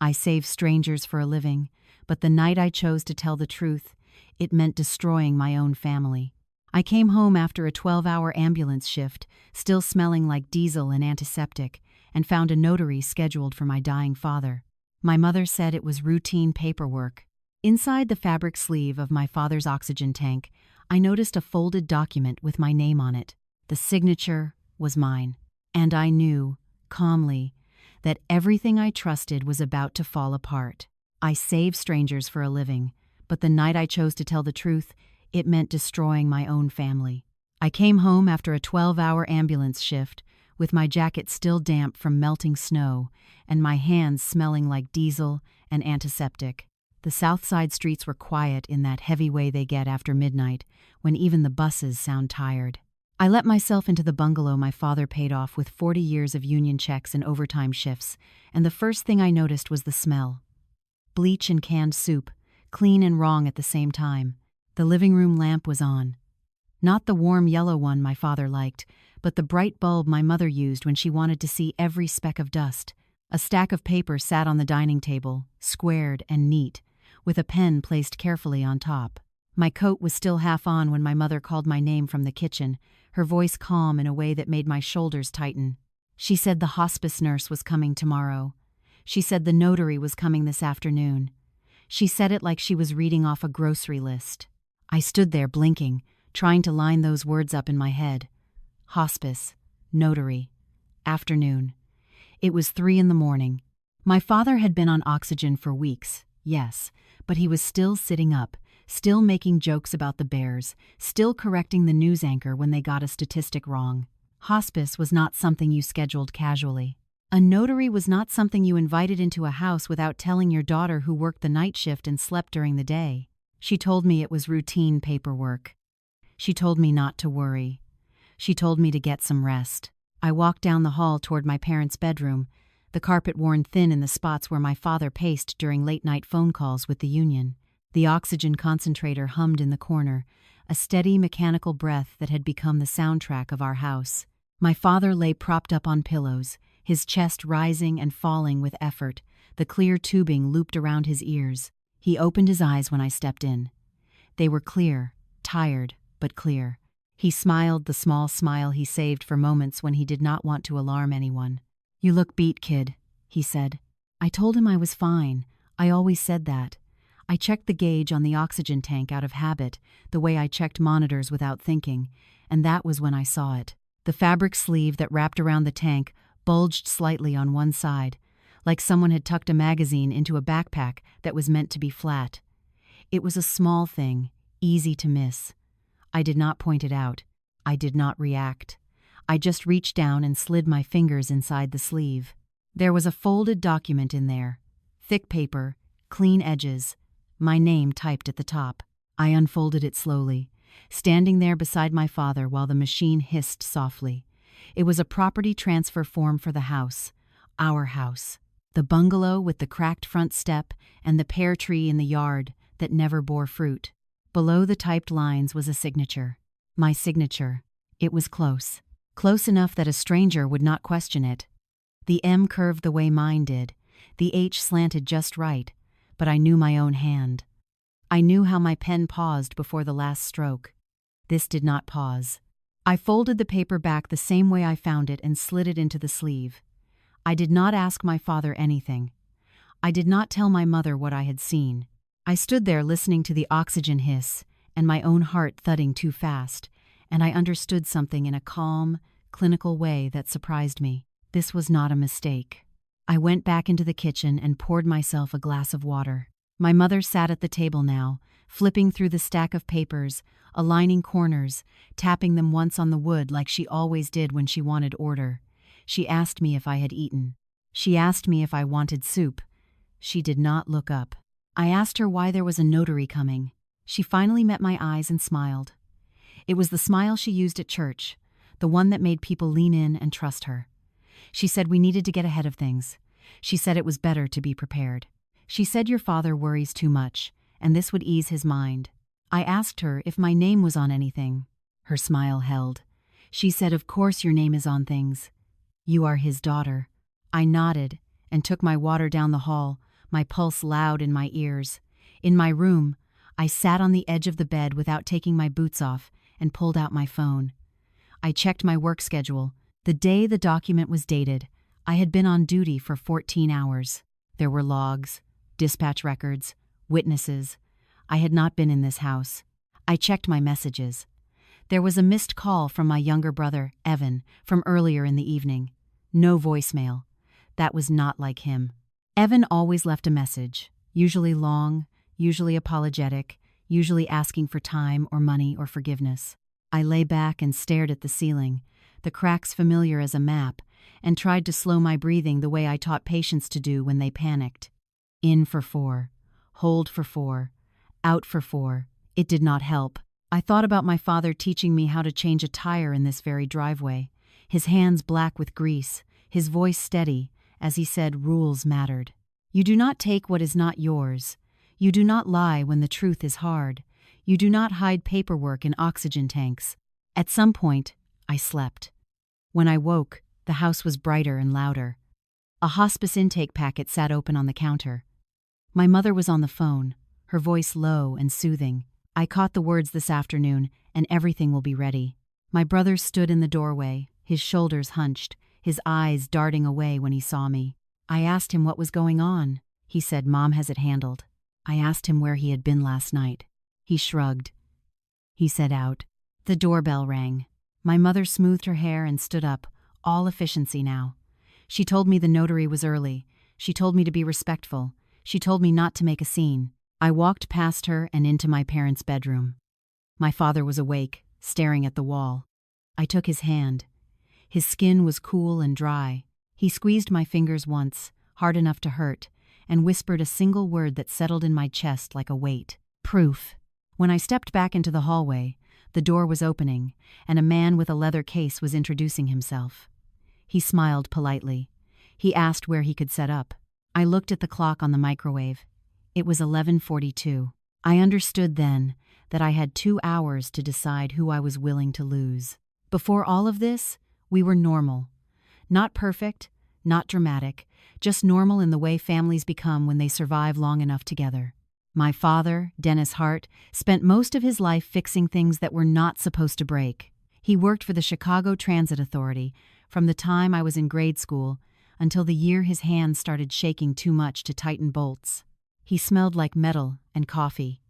I save strangers for a living, but the night I chose to tell the truth, it meant destroying my own family. I came home after a 12-hour ambulance shift, still smelling like diesel and antiseptic, and found a notary scheduled for my dying father. My mother said it was routine paperwork. Inside the fabric sleeve of my father's oxygen tank, I noticed a folded document with my name on it. The signature was mine, and I knew, calmly, that everything I trusted was about to fall apart. I save strangers for a living, but the night I chose to tell the truth, it meant destroying my own family. I came home after a 12-hour ambulance shift, with my jacket still damp from melting snow and my hands smelling like diesel and antiseptic. The South Side streets were quiet in that heavy way they get after midnight, when even the buses sound tired. I let myself into the bungalow my father paid off with 40 years of union checks and overtime shifts, and the first thing I noticed was the smell. Bleach and canned soup, clean and wrong at the same time. The living room lamp was on. Not the warm yellow one my father liked, but the bright bulb my mother used when she wanted to see every speck of dust. A stack of paper sat on the dining table, squared and neat, with a pen placed carefully on top. My coat was still half on when my mother called my name from the kitchen, her voice calm in a way that made my shoulders tighten. She said the hospice nurse was coming tomorrow. She said the notary was coming this afternoon. She said it like she was reading off a grocery list. I stood there blinking, trying to line those words up in my head. Hospice, notary, afternoon. It was 3 a.m. My father had been on oxygen for weeks, yes, but he was still sitting up, still making jokes about the bears, still correcting the news anchor when they got a statistic wrong. Hospice was not something you scheduled casually. A notary was not something you invited into a house without telling your daughter who worked the night shift and slept during the day. She told me it was routine paperwork. She told me not to worry. She told me to get some rest. I walked down the hall toward my parents' bedroom, the carpet worn thin in the spots where my father paced during late-night phone calls with the union. The oxygen concentrator hummed in the corner, a steady mechanical breath that had become the soundtrack of our house. My father lay propped up on pillows, his chest rising and falling with effort, the clear tubing looped around his ears. He opened his eyes when I stepped in. They were clear, tired, but clear. He smiled the small smile he saved for moments when he did not want to alarm anyone. "You look beat, kid," he said. I told him I was fine. I always said that. I checked the gauge on the oxygen tank out of habit, the way I checked monitors without thinking, and that was when I saw it. The fabric sleeve that wrapped around the tank bulged slightly on one side, like someone had tucked a magazine into a backpack that was meant to be flat. It was a small thing, easy to miss. I did not point it out. I did not react. I just reached down and slid my fingers inside the sleeve. There was a folded document in there. Thick paper, clean edges, my name typed at the top. I unfolded it slowly, standing there beside my father while the machine hissed softly. It was a property transfer form for the house, our house. The bungalow with the cracked front step and the pear tree in the yard that never bore fruit. Below the typed lines was a signature. My signature. It was close. Close enough that a stranger would not question it. The M curved the way mine did. The H slanted just right, but I knew my own hand. I knew how my pen paused before the last stroke. This did not pause. I folded the paper back the same way I found it and slid it into the sleeve. I did not ask my father anything. I did not tell my mother what I had seen. I stood there listening to the oxygen hiss and my own heart thudding too fast, and I understood something in a calm, clinical way that surprised me. This was not a mistake. I went back into the kitchen and poured myself a glass of water. My mother sat at the table now, flipping through the stack of papers, aligning corners, tapping them once on the wood like she always did when she wanted order. She asked me if I had eaten. She asked me if I wanted soup. She did not look up. I asked her why there was a notary coming. She finally met my eyes and smiled. It was the smile she used at church, the one that made people lean in and trust her. She said we needed to get ahead of things. She said it was better to be prepared. She said your father worries too much, and this would ease his mind. I asked her if my name was on anything. Her smile held. She said, "Of course your name is on things. You are his daughter." I nodded and took my water down the hall, my pulse loud in my ears. In my room, I sat on the edge of the bed without taking my boots off and pulled out my phone. I checked my work schedule. The day the document was dated, I had been on duty for 14 hours. There were logs, dispatch records, witnesses. I had not been in this house. I checked my messages. There was a missed call from my younger brother, Evan, from earlier in the evening. No voicemail. That was not like him. Evan always left a message, usually long, usually apologetic, usually asking for time or money or forgiveness. I lay back and stared at the ceiling, the cracks familiar as a map, and tried to slow my breathing the way I taught patients to do when they panicked. In for 4, hold for 4, out for 4. It did not help. I thought about my father teaching me how to change a tire in this very driveway, his hands black with grease, his voice steady, as he said rules mattered. You do not take what is not yours. You do not lie when the truth is hard. You do not hide paperwork in oxygen tanks. At some point, I slept. When I woke, the house was brighter and louder. A hospice intake packet sat open on the counter. My mother was on the phone, her voice low and soothing. I caught the words this afternoon, and everything will be ready. My brother stood in the doorway, his shoulders hunched, his eyes darting away when he saw me. I asked him what was going on. He said, "Mom has it handled." I asked him where he had been last night. He shrugged. He said out. The doorbell rang. My mother smoothed her hair and stood up, all efficiency now. She told me the notary was early. She told me to be respectful. She told me not to make a scene. I walked past her and into my parents' bedroom. My father was awake, staring at the wall. I took his hand. His skin was cool and dry. He squeezed my fingers once, hard enough to hurt, and whispered a single word that settled in my chest like a weight. Proof. When I stepped back into the hallway, the door was opening, and a man with a leather case was introducing himself. He smiled politely. He asked where he could set up. I looked at the clock on the microwave. It was 11:42. I understood then that I had 2 hours to decide who I was willing to lose. Before all of this, we were normal. Not perfect, not dramatic, just normal in the way families become when they survive long enough together. My father, Dennis Hart, spent most of his life fixing things that were not supposed to break. He worked for the Chicago Transit Authority from the time I was in grade school until the year his hands started shaking too much to tighten bolts. He smelled like metal and coffee.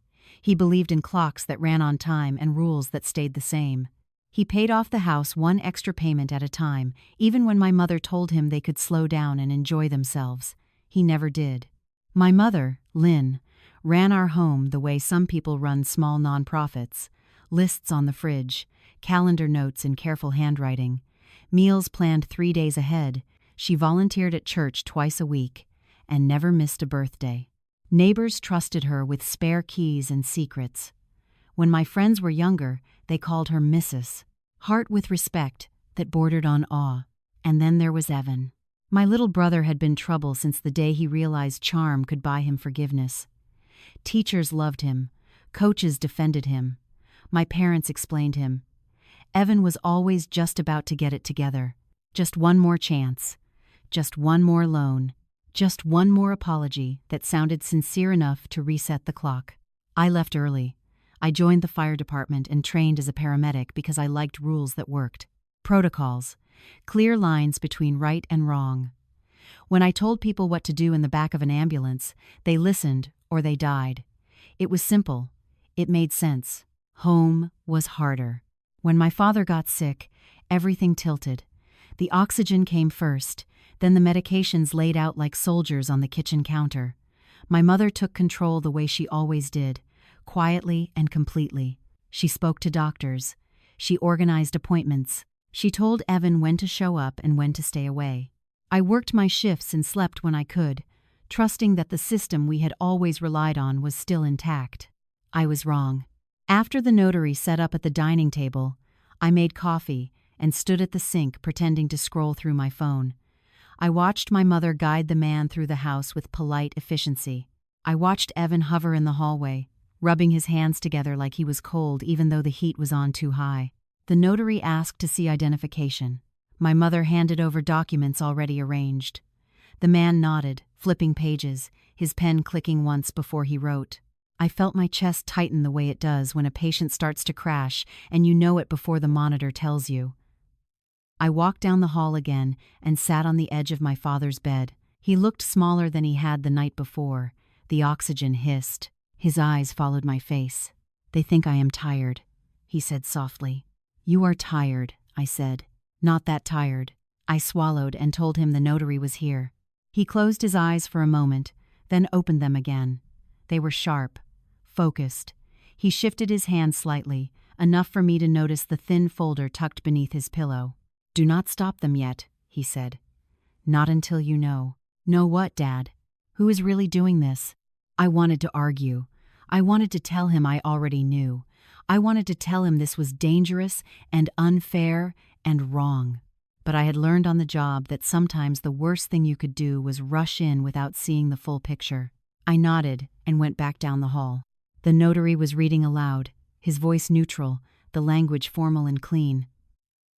He believed in clocks that ran on time and rules that stayed the same. He paid off the house one extra payment at a time, even when my mother told him they could slow down and enjoy themselves. He never did. My mother, Lynn, ran our home the way some people run small nonprofits. Lists on the fridge, calendar notes in careful handwriting, meals planned 3 days ahead. She volunteered at church twice a week and never missed a birthday. Neighbors trusted her with spare keys and secrets. When my friends were younger, they called her Mrs. Hart with respect that bordered on awe. And then there was Evan. My little brother had been trouble since the day he realized charm could buy him forgiveness. Teachers loved him. Coaches defended him. My parents explained him. Evan was always just about to get it together. Just one more chance. Just one more loan. Just one more apology that sounded sincere enough to reset the clock. I left early. I joined the fire department and trained as a paramedic because I liked rules that worked. Protocols. Clear lines between right and wrong. When I told people what to do in the back of an ambulance, they listened or they died. It was simple. It made sense. Home was harder. When my father got sick, everything tilted. The oxygen came first, then the medications laid out like soldiers on the kitchen counter. My mother took control the way she always did, quietly and completely. She spoke to doctors. She organized appointments. She told Evan when to show up and when to stay away. I worked my shifts and slept when I could, trusting that the system we had always relied on was still intact. I was wrong. After the notary set up at the dining table, I made coffee and stood at the sink pretending to scroll through my phone. I watched my mother guide the man through the house with polite efficiency. I watched Evan hover in the hallway, rubbing his hands together like he was cold even though the heat was on too high. The notary asked to see identification. My mother handed over documents already arranged. The man nodded, flipping pages, his pen clicking once before he wrote. I felt my chest tighten the way it does when a patient starts to crash and you know it before the monitor tells you. I walked down the hall again and sat on the edge of my father's bed. He looked smaller than he had the night before. The oxygen hissed. His eyes followed my face. "They think I am tired," he said softly. "You are tired," I said. "Not that tired." I swallowed and told him the notary was here. He closed his eyes for a moment, then opened them again. They were sharp, focused. He shifted his hand slightly, enough for me to notice the thin folder tucked beneath his pillow. "Do not stop them yet," he said. "Not until you know." "Know what, Dad? Who is really doing this?" I wanted to argue. I wanted to tell him I already knew. I wanted to tell him this was dangerous and unfair and wrong. But I had learned on the job that sometimes the worst thing you could do was rush in without seeing the full picture. I nodded and went back down the hall. The notary was reading aloud, his voice neutral, the language formal and clean.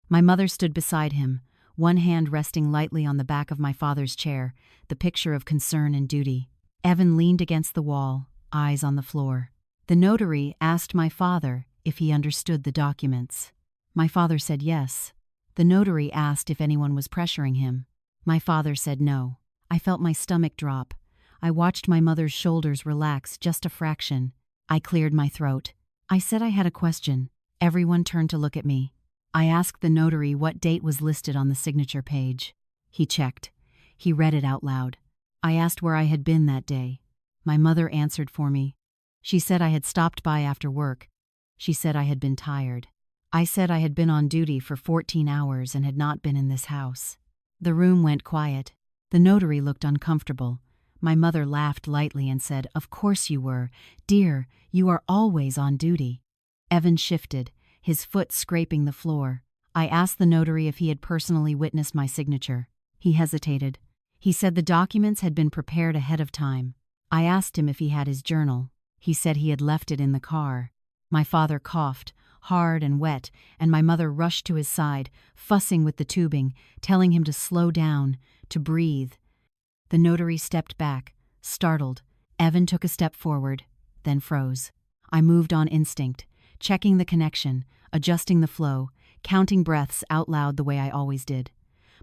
My mother stood beside him, one hand resting lightly on the back of my father's chair, the picture of concern and duty. Evan leaned against the wall, eyes on the floor. The notary asked my father if he understood the documents. My father said yes. The notary asked if anyone was pressuring him. My father said no. I felt my stomach drop. I watched my mother's shoulders relax just a fraction. I cleared my throat. I said I had a question. Everyone turned to look at me. I asked the notary what date was listed on the signature page. He checked. He read it out loud. I asked where I had been that day. My mother answered for me. She said I had stopped by after work. She said I had been tired. I said I had been on duty for 14 hours and had not been in this house. The room went quiet. The notary looked uncomfortable. My mother laughed lightly and said, "Of course you were. Dear, you are always on duty." Evan shifted, his foot scraping the floor. I asked the notary if he had personally witnessed my signature. He hesitated. He said the documents had been prepared ahead of time. I asked him if he had his journal. He said he had left it in the car. My father coughed, hard and wet, and my mother rushed to his side, fussing with the tubing, telling him to slow down, to breathe. The notary stepped back, startled. Evan took a step forward, then froze. I moved on instinct, checking the connection, adjusting the flow, counting breaths out loud the way I always did.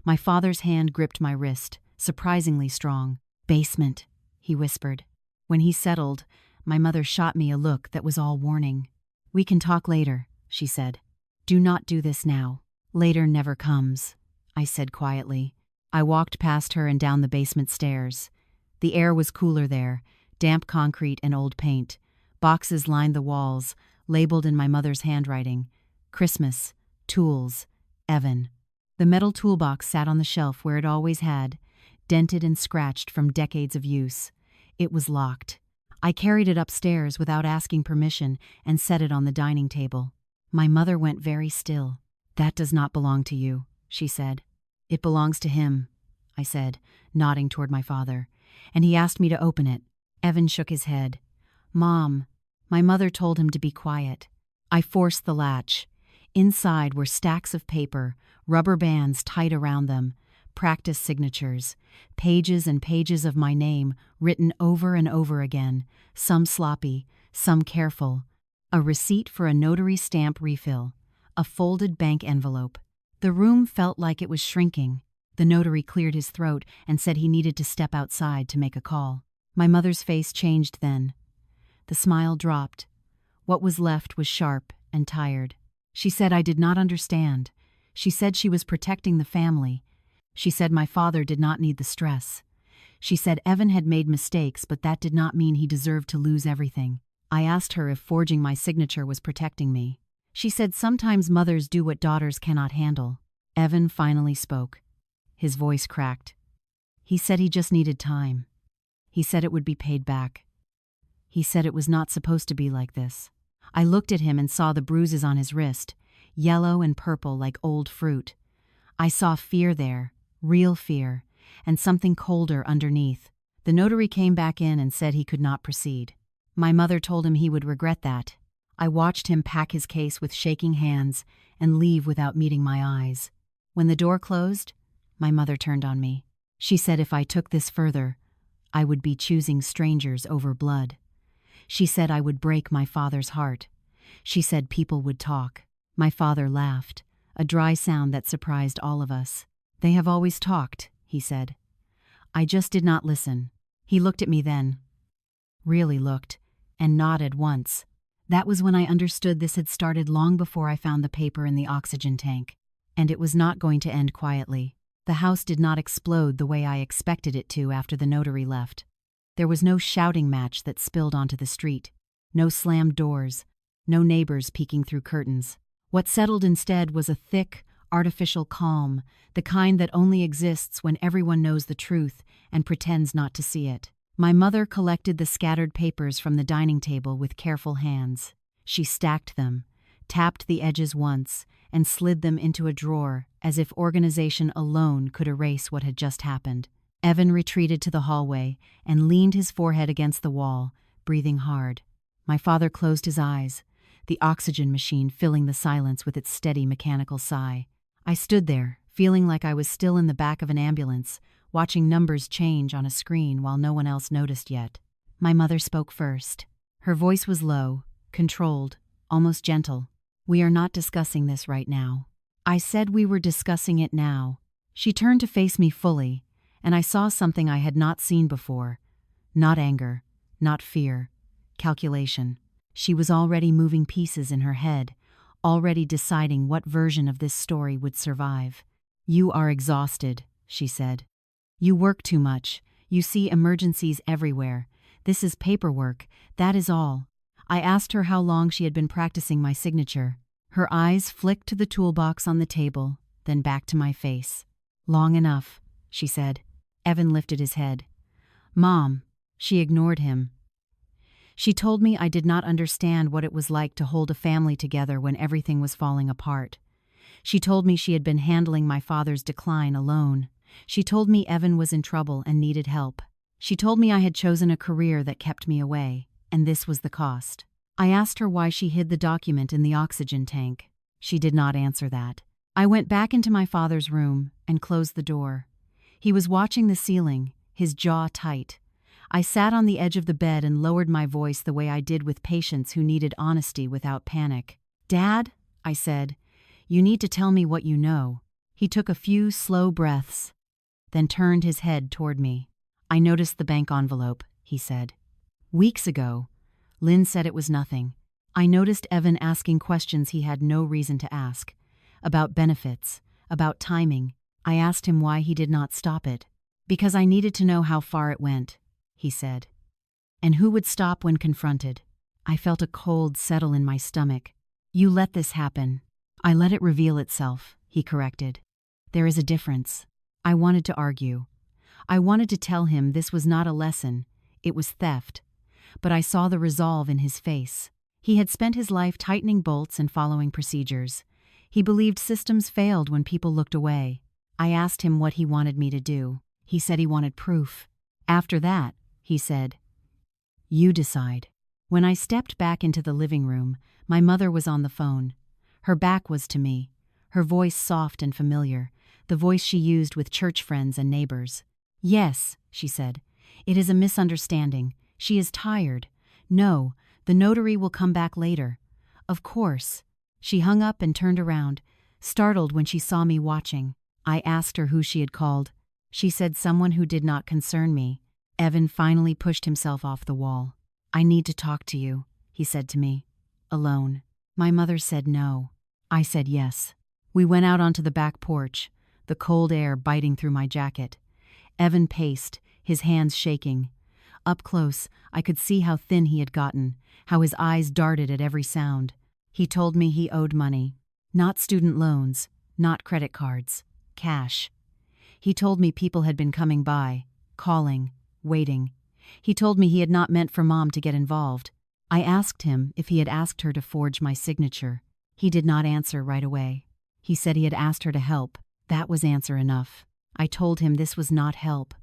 My father's hand gripped my wrist, surprisingly strong. "Basement," he whispered. When he settled, my mother shot me a look that was all warning. "We can talk later," she said. "Do not do this now. Later never comes," I said quietly. I walked past her and down the basement stairs. The air was cooler there, damp concrete and old paint. Boxes lined the walls, labeled in my mother's handwriting. Christmas, tools, Evan. The metal toolbox sat on the shelf where it always had, dented and scratched from decades of use. It was locked. I carried it upstairs without asking permission and set it on the dining table. My mother went very still. "That does not belong to you," she said. "It belongs to him," I said, nodding toward my father, "and he asked me to open it." Evan shook his head. "Mom," my mother told him to be quiet. I forced the latch. Inside were stacks of paper, rubber bands tight around them, practice signatures, pages and pages of my name written over and over again, some sloppy, some careful, a receipt for a notary stamp refill, a folded bank envelope. The room felt like it was shrinking. The notary cleared his throat and said he needed to step outside to make a call. My mother's face changed then. The smile dropped. What was left was sharp and tired. She said I did not understand. She said she was protecting the family. She said my father did not need the stress. She said Evan had made mistakes, but that did not mean he deserved to lose everything. I asked her if forging my signature was protecting me. She said sometimes mothers do what daughters cannot handle. Evan finally spoke. His voice cracked. He said he just needed time. He said it would be paid back. He said it was not supposed to be like this. I looked at him and saw the bruises on his wrist, yellow and purple like old fruit. I saw fear there, real fear, and something colder underneath. The notary came back in and said he could not proceed. My mother told him he would regret that. I watched him pack his case with shaking hands and leave without meeting my eyes. When the door closed, my mother turned on me. She said if I took this further, I would be choosing strangers over blood. She said I would break my father's heart. She said people would talk. My father laughed, a dry sound that surprised all of us. They have always talked, he said. I just did not listen. He looked at me then. Really looked, and nodded once. That was when I understood this had started long before I found the paper in the oxygen tank. And it was not going to end quietly. The house did not explode the way I expected it to after the notary left. There was no shouting match that spilled onto the street. No slammed doors. No neighbors peeking through curtains. What settled instead was a thick, artificial calm, the kind that only exists when everyone knows the truth and pretends not to see it. My mother collected the scattered papers from the dining table with careful hands. She stacked them, tapped the edges once, and slid them into a drawer as if organization alone could erase what had just happened. Evan retreated to the hallway and leaned his forehead against the wall, breathing hard. My father closed his eyes, the oxygen machine filling the silence with its steady mechanical sigh. I stood there, feeling like I was still in the back of an ambulance, watching numbers change on a screen while no one else noticed yet. My mother spoke first. Her voice was low, controlled, almost gentle. We are not discussing this right now. I said we were discussing it now. She turned to face me fully, and I saw something I had not seen before. Not anger, not fear, calculation. She was already moving pieces in her head, already deciding what version of this story would survive. You are exhausted, she said. You work too much. You see emergencies everywhere. This is paperwork, that is all. I asked her how long she had been practicing my signature. Her eyes flicked to the toolbox on the table, then back to my face. Long enough, she said. Evan lifted his head. Mom, she ignored him. She told me I did not understand what it was like to hold a family together when everything was falling apart. She told me she had been handling my father's decline alone. She told me Evan was in trouble and needed help. She told me I had chosen a career that kept me away, and this was the cost. I asked her why she hid the document in the oxygen tank. She did not answer that. I went back into my father's room and closed the door. He was watching the ceiling, his jaw tight. I sat on the edge of the bed and lowered my voice the way I did with patients who needed honesty without panic. Dad, I said, you need to tell me what you know. He took a few slow breaths, then turned his head toward me. I noticed the bank envelope, he said. Weeks ago, Lynn said it was nothing. I noticed Evan asking questions he had no reason to ask. About benefits, about timing. I asked him why he did not stop it. Because I needed to know how far it went, he said. And who would stop when confronted? I felt a cold settle in my stomach. You let this happen. I let it reveal itself, he corrected. There is a difference. I wanted to argue. I wanted to tell him this was not a lesson, it was theft. But I saw the resolve in his face. He had spent his life tightening bolts and following procedures. He believed systems failed when people looked away. I asked him what he wanted me to do. He said he wanted proof. After that, he said, you decide. When I stepped back into the living room, my mother was on the phone. Her back was to me, her voice soft and familiar, the voice she used with church friends and neighbors. Yes, she said, it is a misunderstanding. She is tired. No, the notary will come back later. Of course. She hung up and turned around, startled when she saw me watching. I asked her who she had called. She said someone who did not concern me. Evan finally pushed himself off the wall. I need to talk to you, he said to me. Alone. My mother said no. I said yes. We went out onto the back porch, the cold air biting through my jacket. Evan paced, his hands shaking. Up close, I could see how thin he had gotten, how his eyes darted at every sound. He told me he owed money. Not student loans, not credit cards. Cash. He told me people had been coming by, calling, waiting. He told me he had not meant for Mom to get involved. I asked him if he had asked her to forge my signature. He did not answer right away. He said he had asked her to help. That was answer enough. I told him this was not help.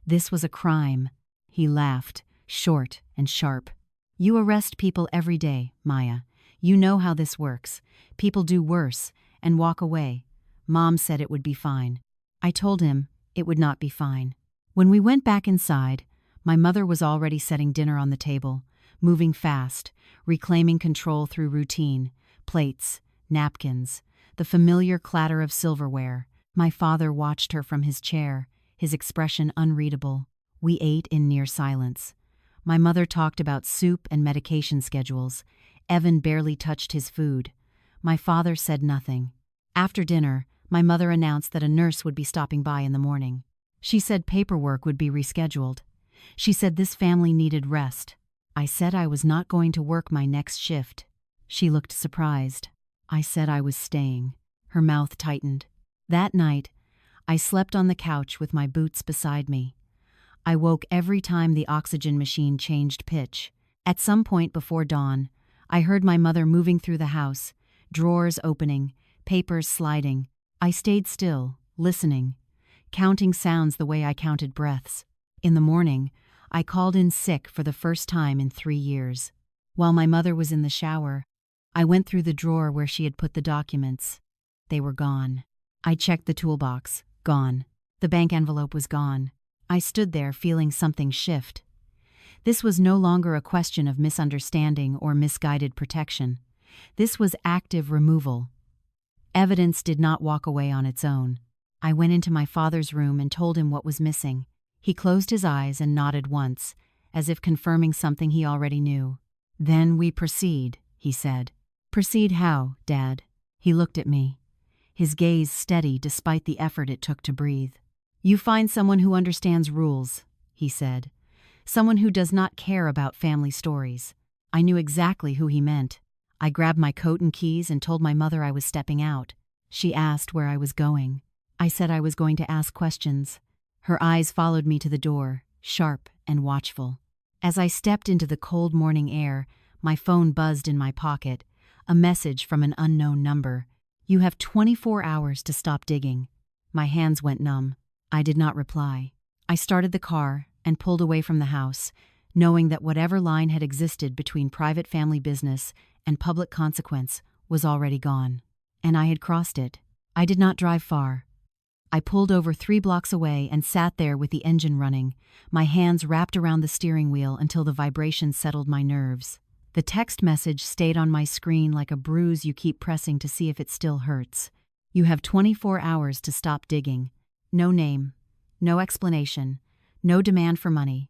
This was a crime. He laughed, short and sharp. You arrest people every day, Maya. You know how this works. People do worse and walk away. Mom said it would be fine. I told him it would not be fine. When we went back inside, My mother was already setting dinner on the table, moving fast, reclaiming control through routine, plates, napkins, the familiar clatter of silverware. My father watched her from his chair, his expression unreadable. We ate in near silence. My mother talked about soup and medication schedules. Evan barely touched his food. My father said nothing. After dinner, my mother announced that a nurse would be stopping by in the morning. She said paperwork would be rescheduled. She said this family needed rest. I said I was not going to work my next shift. She looked surprised. I said I was staying. Her mouth tightened. That night, I slept on the couch with my boots beside me. I woke every time the oxygen machine changed pitch. At some point before dawn, I heard my mother moving through the house, drawers opening, papers sliding. I stayed still, listening, counting sounds the way I counted breaths. In the morning, I called in sick for the first time in 3 years. While my mother was in the shower, I went through the drawer where she had put the documents. They were gone. I checked the toolbox. Gone. The bank envelope was gone. I stood there feeling something shift. This was no longer a question of misunderstanding or misguided protection. This was active removal. Evidence did not walk away on its own. I went into my father's room and told him what was missing. He closed his eyes and nodded once, as if confirming something he already knew. "Then we proceed," he said. "Proceed how, Dad?" He looked at me, his gaze steady despite the effort it took to breathe. "You find someone who understands rules," he said. "Someone who does not care about family stories." I knew exactly who he meant. I grabbed my coat and keys and told my mother I was stepping out. She asked where I was going. I said I was going to ask questions. Her eyes followed me to the door, sharp and watchful. As I stepped into the cold morning air, my phone buzzed in my pocket, a message from an unknown number. "You have 24 hours to stop digging." My hands went numb. I did not reply. I started the car and pulled away from the house, knowing that whatever line had existed between private family business and public consequence was already gone. And I had crossed it. I did not drive far. I pulled over 3 blocks away and sat there with the engine running, my hands wrapped around the steering wheel until the vibration settled my nerves. The text message stayed on my screen like a bruise you keep pressing to see if it still hurts. "You have 24 hours to stop digging." No name, no explanation, no demand for money,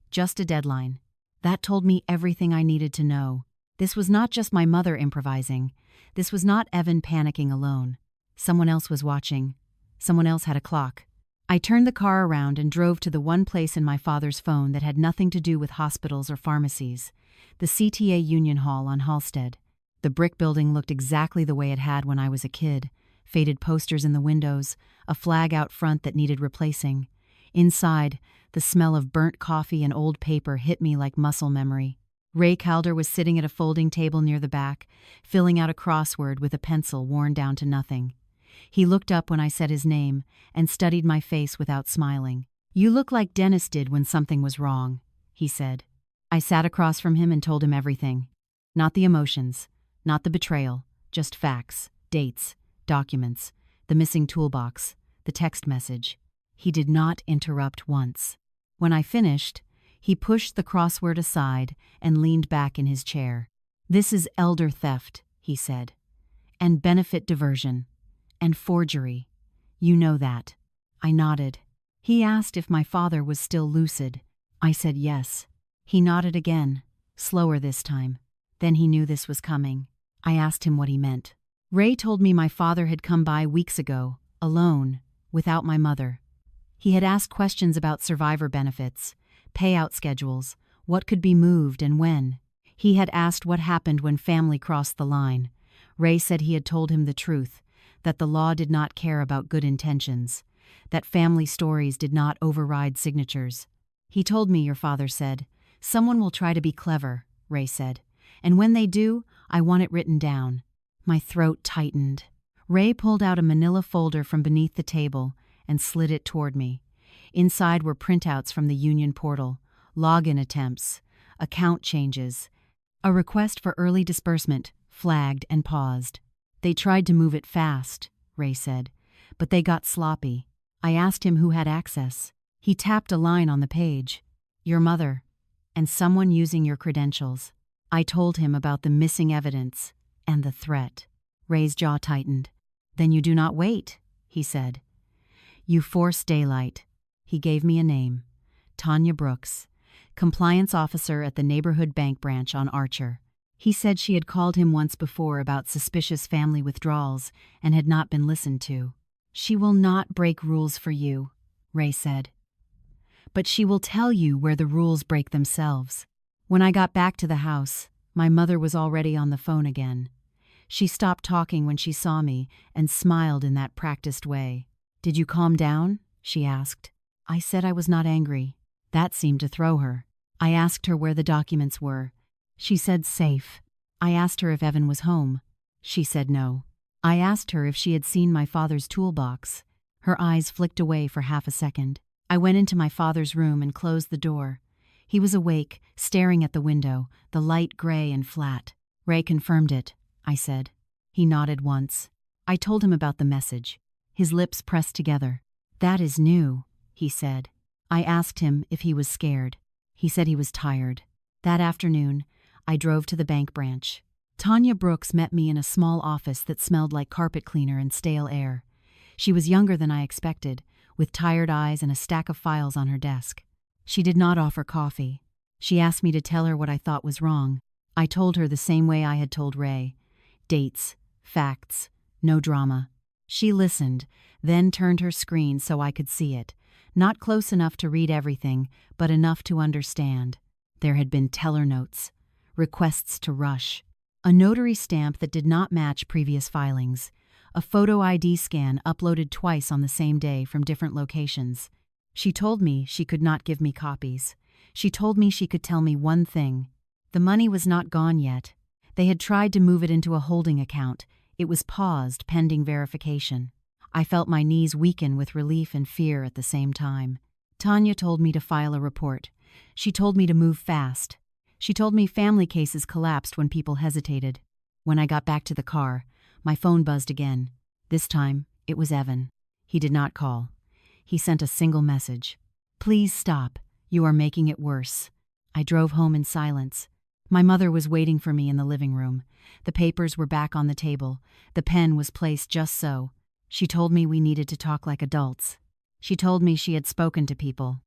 just a deadline. That told me everything I needed to know. This was not just my mother improvising. This was not Evan panicking alone. Someone else was watching. Someone else had a clock. I turned the car around and drove to the one place in my father's phone that had nothing to do with hospitals or pharmacies, the CTA Union Hall on Halsted. The brick building looked exactly the way it had when I was a kid, faded posters in the windows, a flag out front that needed replacing. Inside, the smell of burnt coffee and old paper hit me like muscle memory. Ray Calder was sitting at a folding table near the back, filling out a crossword with a pencil worn down to nothing. He looked up when I said his name and studied my face without smiling. "You look like Dennis did when something was wrong," he said. I sat across from him and told him everything. Not the emotions, not the betrayal, just facts, dates, documents, the missing toolbox, the text message. He did not interrupt once. When I finished, he pushed the crossword aside and leaned back in his chair. "This is elder theft," he said, "and benefit diversion, and forgery. You know that." I nodded. He asked if my father was still lucid. I said yes. He nodded again, slower this time. Then he knew this was coming. I asked him what he meant. "Ray told me my father had come by weeks ago, alone, without my mother. He had asked questions about survivor benefits, payout schedules, what could be moved and when. He had asked what happened when family crossed the line. Ray said he had told him the truth, that the law did not care about good intentions, that family stories did not override signatures. He told me, your father said, someone will try to be clever, Ray said, and when they do, I want it written down." My throat tightened. Ray pulled out a manila folder from beneath the table and slid it toward me. Inside were printouts from the union portal, login attempts, account changes, a request for early disbursement, flagged and paused. "They tried to move it fast," Ray said, "but they got sloppy. I asked him who had access. He tapped a line on the page. Your mother, and someone using your credentials. I told him about the missing evidence and the threat. Ray's jaw tightened. Then you do not wait, he said. You force daylight. He gave me a name. Tanya Brooks, compliance officer at the neighborhood bank branch on Archer. He said she had called him once before about suspicious family withdrawals and had not been listened to. She will not break rules for you, Ray said. But she will tell you where the rules break themselves. When I got back to the house, my mother was already on the phone again. She stopped talking when she saw me and smiled in that practiced way. Did you calm down? She asked. I said I was not angry. That seemed to throw her. I asked her where the documents were. She said safe. I asked her if Evan was home. She said no. I asked her if she had seen my father's toolbox. Her eyes flicked away for half a second. I went into my father's room and closed the door. He was awake, staring at the window, the light gray and flat. Ray confirmed it, I said. He nodded once. I told him about the message. His lips pressed together. That is new, he said. I asked him if he was scared. He said he was tired. That afternoon, I drove to the bank branch. Tanya Brooks met me in a small office that smelled like carpet cleaner and stale air. She was younger than I expected, with tired eyes and a stack of files on her desk. She did not offer coffee. She asked me to tell her what I thought was wrong. I told her the same way I had told Ray. Dates, facts, no drama. She listened, then turned her screen so I could see it. Not close enough to read everything, but enough to understand. There had been teller notes, requests to rush, a notary stamp that did not match previous filings, a photo ID scan uploaded twice on the same day from different locations. She told me she could not give me copies. She told me she could tell me one thing. The money was not gone yet. They had tried to move it into a holding account. It was paused pending verification. I felt my knees weaken with relief and fear at the same time. Tanya told me to file a report. She told me to move fast. She told me family cases collapsed when people hesitated. When I got back to the car, my phone buzzed again. This time, it was Evan. He did not call. He sent a single message. Please stop. You are making it worse. I drove home in silence. My mother was waiting for me in the living room. The papers were back on the table. The pen was placed just so. She told me we needed to talk like adults. She told me she had spoken to people.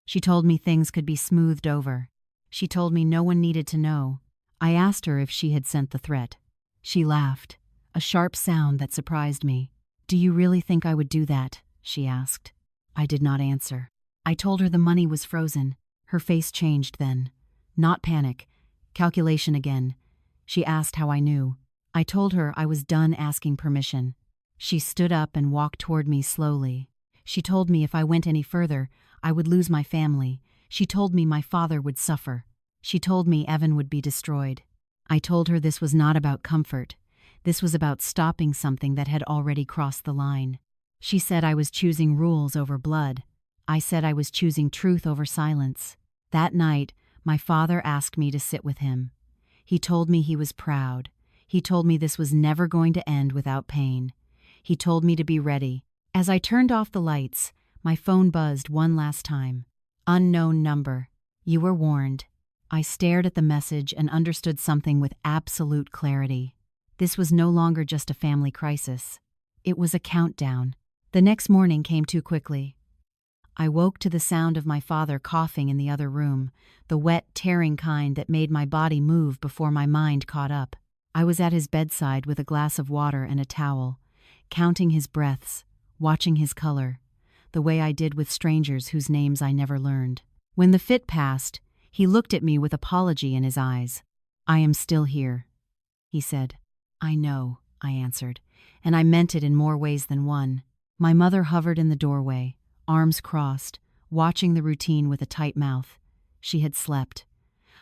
She told me things could be smoothed over. She told me no one needed to know. I asked her if she had sent the threat. She laughed, a sharp sound that surprised me. Do you really think I would do that? She asked. I did not answer. I told her the money was frozen. Her face changed then. Not panic. Calculation again. She asked how I knew. I told her I was done asking permission. She stood up and walked toward me slowly. She told me if I went any further, I would lose my family. She told me my father would suffer. She told me Evan would be destroyed. I told her this was not about comfort. This was about stopping something that had already crossed the line. She said I was choosing rules over blood. I said I was choosing truth over silence. That night, my father asked me to sit with him. He told me he was proud. He told me this was never going to end without pain. He told me to be ready. As I turned off the lights, my phone buzzed one last time. Unknown number. You were warned. I stared at the message and understood something with absolute clarity. This was no longer just a family crisis. It was a countdown. The next morning came too quickly. I woke to the sound of my father coughing in the other room, the wet, tearing kind that made my body move before my mind caught up. I was at his bedside with a glass of water and a towel, counting his breaths, watching his color, the way I did with strangers whose names I never learned. When the fit passed, he looked at me with apology in his eyes. I am still here, he said. I know, I answered, and I meant it in more ways than one. My mother hovered in the doorway, arms crossed, watching the routine with a tight mouth. She had slept.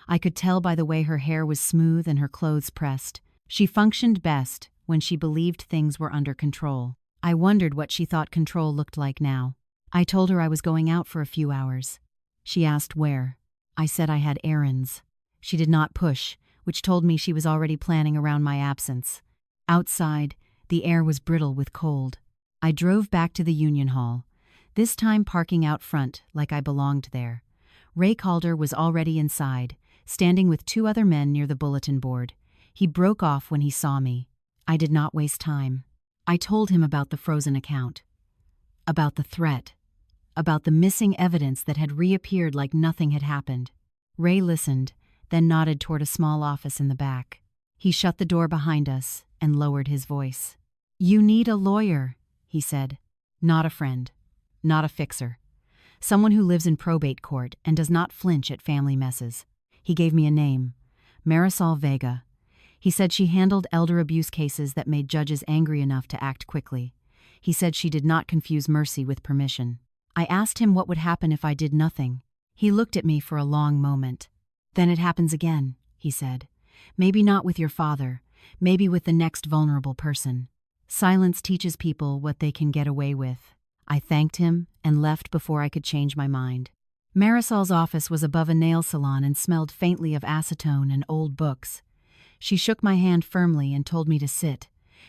I could tell by the way her hair was smooth and her clothes pressed. She functioned best when she believed things were under control. I wondered what she thought control looked like now. I told her I was going out for a few hours. She asked where. I said I had errands. She did not push, which told me she was already planning around my absence. Outside, the air was brittle with cold. I drove back to the Union Hall, this time parking out front like I belonged there. Ray Calder was already inside, standing with 2 other men near the bulletin board. He broke off when he saw me. I did not waste time. I told him about the frozen account, about the threat, about the missing evidence that had reappeared like nothing had happened. Ray listened, then nodded toward a small office in the back. He shut the door behind us and lowered his voice. "You need a lawyer," he said. "Not a friend. Not a fixer. Someone who lives in probate court and does not flinch at family messes." He gave me a name, Marisol Vega. He said she handled elder abuse cases that made judges angry enough to act quickly. He said she did not confuse mercy with permission. I asked him what would happen if I did nothing. He looked at me for a long moment. "Then it happens again," he said. "Maybe not with your father, maybe with the next vulnerable person. Silence teaches people what they can get away with." I thanked him and left before I could change my mind. Marisol's office was above a nail salon and smelled faintly of acetone and old books. She shook my hand firmly and told me to sit.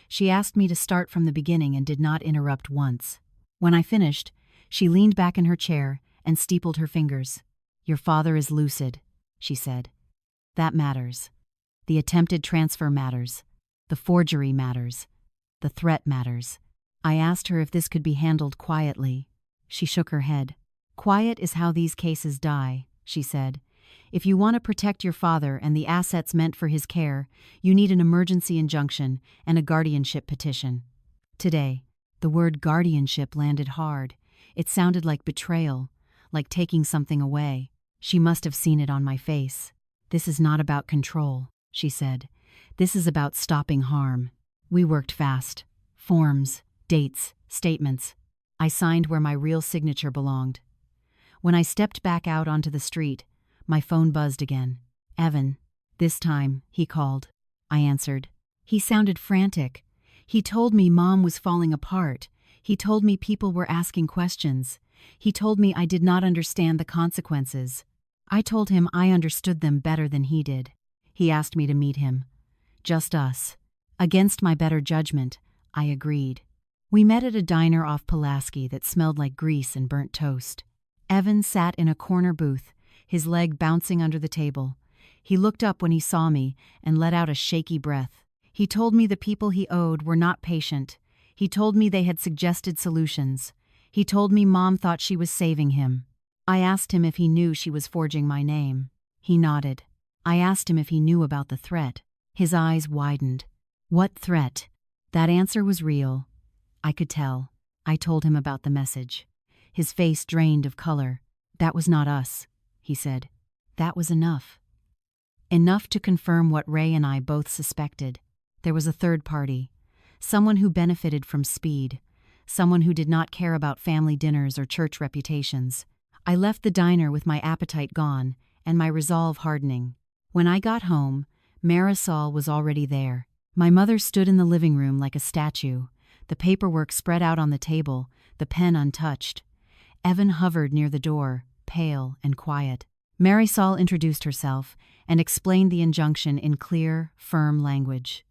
She asked me to start from the beginning and did not interrupt once. When I finished, she leaned back in her chair and steepled her fingers. "Your father is lucid," she said. "That matters. The attempted transfer matters. The forgery matters. The threat matters." I asked her if this could be handled quietly. She shook her head. "Quiet is how these cases die," she said. "If you want to protect your father and the assets meant for his care, you need an emergency injunction and a guardianship petition." Today, the word guardianship landed hard. It sounded like betrayal, like taking something away. She must have seen it on my face. "This is not about control," she said. "This is about stopping harm." We worked fast. Forms, dates, statements. I signed where my real signature belonged. When I stepped back out onto the street, my phone buzzed again. "Evan." This time, he called. I answered. He sounded frantic. He told me Mom was falling apart. He told me people were asking questions. He told me I did not understand the consequences. I told him I understood them better than he did. He asked me to meet him. Just us. Against my better judgment, I agreed. We met at a diner off Pulaski that smelled like grease and burnt toast. Evan sat in a corner booth, his leg bouncing under the table. He looked up when he saw me and let out a shaky breath. He told me the people he owed were not patient. He told me they had suggested solutions. He told me Mom thought she was saving him. I asked him if he knew she was forging my name. He nodded. I asked him if he knew about the threat. His eyes widened. What threat? That answer was real. I could tell. I told him about the message. His face drained of color. "That was not us," he said. "That was enough." Enough to confirm what Ray and I both suspected. There was a third party. Someone who benefited from speed. Someone who did not care about family dinners or church reputations. I left the diner with my appetite gone and my resolve hardening. When I got home, Marisol was already there. My mother stood in the living room like a statue, the paperwork spread out on the table, the pen untouched. Evan hovered near the door, pale and quiet. Marisol introduced herself and explained the injunction in clear, firm language.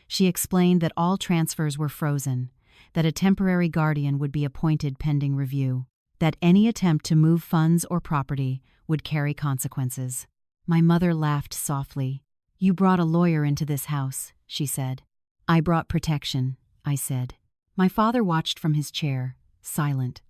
She explained that all transfers were frozen, that a temporary guardian would be appointed pending review, that any attempt to move funds or property would carry consequences. My mother laughed softly. "You brought a lawyer into this house," she said. "I brought protection," I said. My father watched from his chair, silent.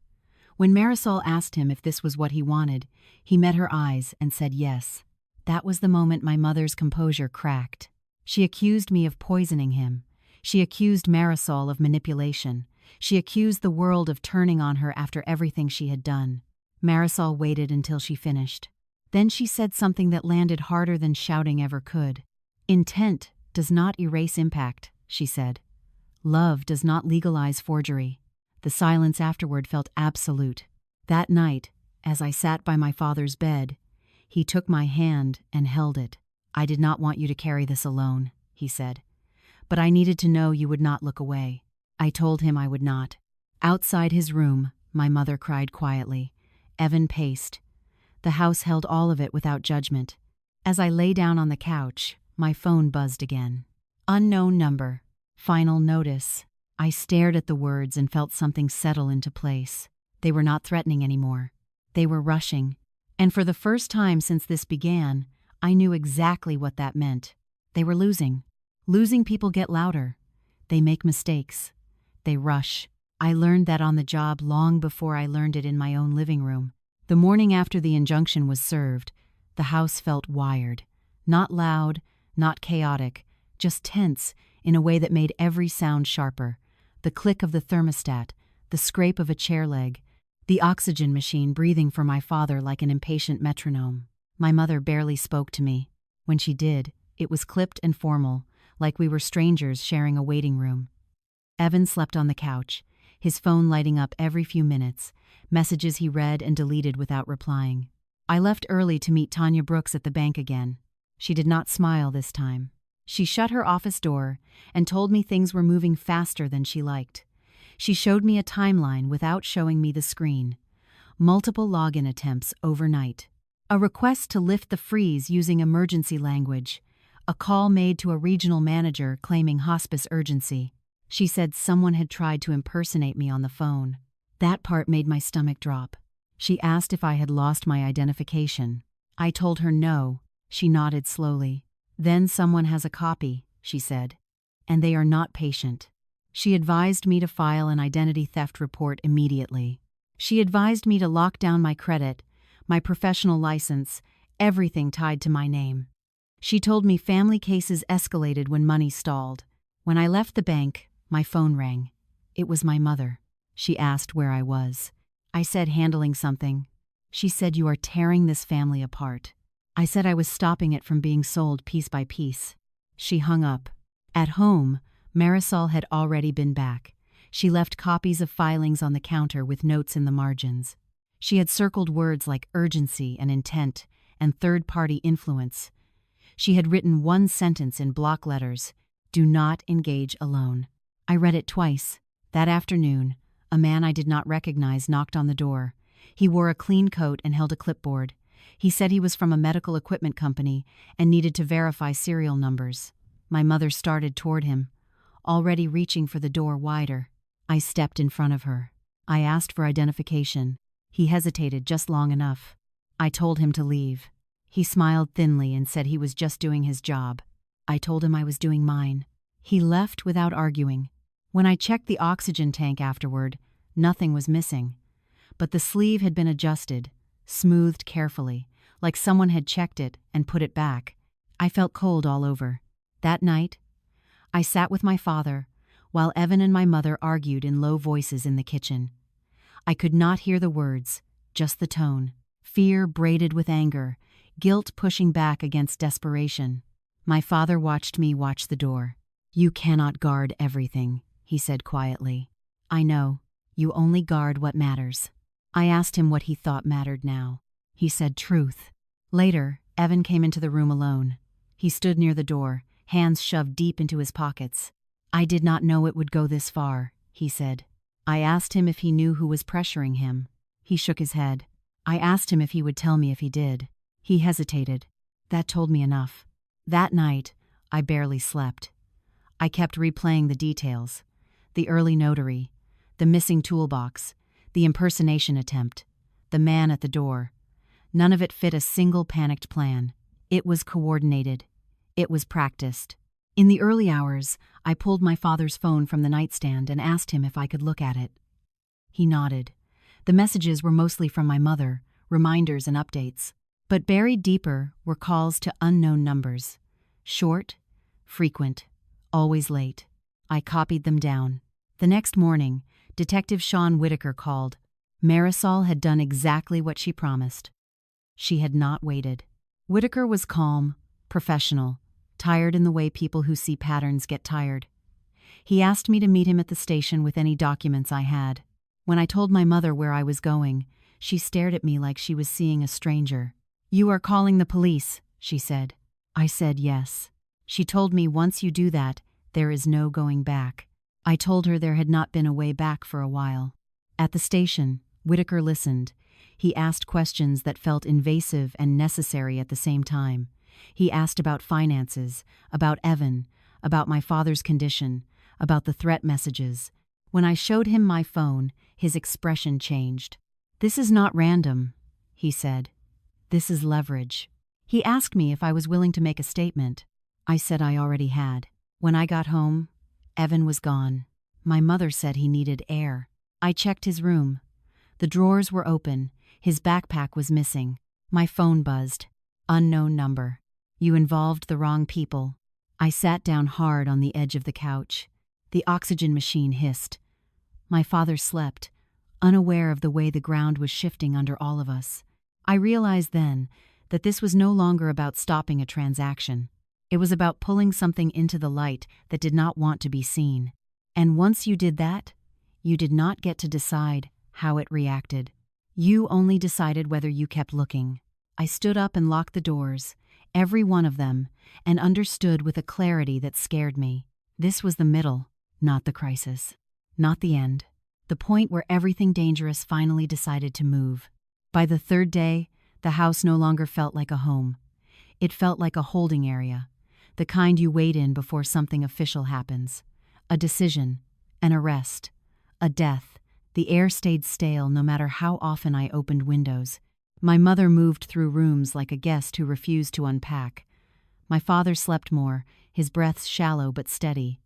When Marisol asked him if this was what he wanted, he met her eyes and said yes. That was the moment my mother's composure cracked. She accused me of poisoning him. She accused Marisol of manipulation. She accused the world of turning on her after everything she had done. Marisol waited until she finished. Then she said something that landed harder than shouting ever could. "Intent does not erase impact," she said. "Love does not legalize forgery." The silence afterward felt absolute. That night, as I sat by my father's bed, he took my hand and held it. "I did not want you to carry this alone," he said. "But I needed to know you would not look away." I told him I would not. Outside his room, my mother cried quietly. Evan paced. The house held all of it without judgment. As I lay down on the couch, my phone buzzed again. Unknown number. Final notice. I stared at the words and felt something settle into place. They were not threatening anymore. They were rushing. And for the first time since this began, I knew exactly what that meant. They were losing. Losing people get louder. They make mistakes. They rush. I learned that on the job long before I learned it in my own living room. The morning after the injunction was served, the house felt wired. Not loud, not chaotic, just tense in a way that made every sound sharper. The click of the thermostat, the scrape of a chair leg, the oxygen machine breathing for my father like an impatient metronome. My mother barely spoke to me. When she did, it was clipped and formal, like we were strangers sharing a waiting room. Evan slept on the couch, his phone lighting up every few minutes, messages he read and deleted without replying. I left early to meet Tanya Brooks at the bank again. She did not smile this time. She shut her office door and told me things were moving faster than she liked. She showed me a timeline without showing me the screen. Multiple login attempts overnight. A request to lift the freeze using emergency language. A call made to a regional manager claiming hospice urgency. She said someone had tried to impersonate me on the phone. That part made my stomach drop. She asked if I had lost my identification. I told her no. She nodded slowly. Then someone has a copy, she said. And they are not patient. She advised me to file an identity theft report immediately. She advised me to lock down my credit, my professional license, everything tied to my name. She told me family cases escalated when money stalled. When I left the bank, my phone rang. It was my mother. She asked where I was. I said handling something. She said, "You are tearing this family apart." I said I was stopping it from being sold piece by piece. She hung up. At home, Marisol had already been back. She left copies of filings on the counter with notes in the margins. She had circled words like urgency and intent and third-party influence. She had written one sentence in block letters: "Do not engage alone." I read it twice. That afternoon, a man I did not recognize knocked on the door. He wore a clean coat and held a clipboard. He said he was from a medical equipment company and needed to verify serial numbers. My mother started toward him, already reaching for the door wider. I stepped in front of her. I asked for identification. He hesitated just long enough. I told him to leave. He smiled thinly and said he was just doing his job. I told him I was doing mine. He left without arguing. When I checked the oxygen tank afterward, nothing was missing. But the sleeve had been adjusted, smoothed carefully, like someone had checked it and put it back. I felt cold all over. That night, I sat with my father, while Evan and my mother argued in low voices in the kitchen. I could not hear the words, just the tone. Fear braided with anger, guilt pushing back against desperation. My father watched me watch the door. "You cannot guard everything," he said quietly. "I know. You only guard what matters." I asked him what he thought mattered now. He said truth. Later, Evan came into the room alone. He stood near the door, hands shoved deep into his pockets. "I did not know it would go this far," he said. I asked him if he knew who was pressuring him. He shook his head. I asked him if he would tell me if he did. He hesitated. That told me enough. That night, I barely slept. I kept replaying the details. The early notary, the missing toolbox, the impersonation attempt, the man at the door. None of it fit a single panicked plan. It was coordinated. It was practiced. In the early hours, I pulled my father's phone from the nightstand and asked him if I could look at it. He nodded. The messages were mostly from my mother, reminders and updates. But buried deeper were calls to unknown numbers. Short, frequent, always late. I copied them down. The next morning, Detective Sean Whitaker called. Marisol had done exactly what she promised. She had not waited. Whitaker was calm, professional, tired in the way people who see patterns get tired. He asked me to meet him at the station with any documents I had. When I told my mother where I was going, she stared at me like she was seeing a stranger. "You are calling the police," she said. I said yes. She told me once you do that, there is no going back. I told her there had not been a way back for a while. At the station, Whitaker listened. He asked questions that felt invasive and necessary at the same time. He asked about finances, about Evan, about my father's condition, about the threat messages. When I showed him my phone, his expression changed. "This is not random," he said. This is leverage. He asked me if I was willing to make a statement. I said I already had. When I got home, Evan was gone. My mother said he needed air. I checked his room. The drawers were open. His backpack was missing. My phone buzzed. Unknown number. You involved the wrong people. I sat down hard on the edge of the couch. The oxygen machine hissed. My father slept, unaware of the way the ground was shifting under all of us. I realized then that this was no longer about stopping a transaction. It was about pulling something into the light that did not want to be seen. And once you did that, you did not get to decide how it reacted. You only decided whether you kept looking. I stood up and locked the doors, every one of them, and understood with a clarity that scared me. This was the middle, not the crisis. Not the end. The point where everything dangerous finally decided to move. By the third day, the house no longer felt like a home. It felt like a holding area, the kind you wait in before something official happens. A decision, an arrest, a death. The air stayed stale no matter how often I opened windows. My mother moved through rooms like a guest who refused to unpack. My father slept more, his breaths shallow but steady.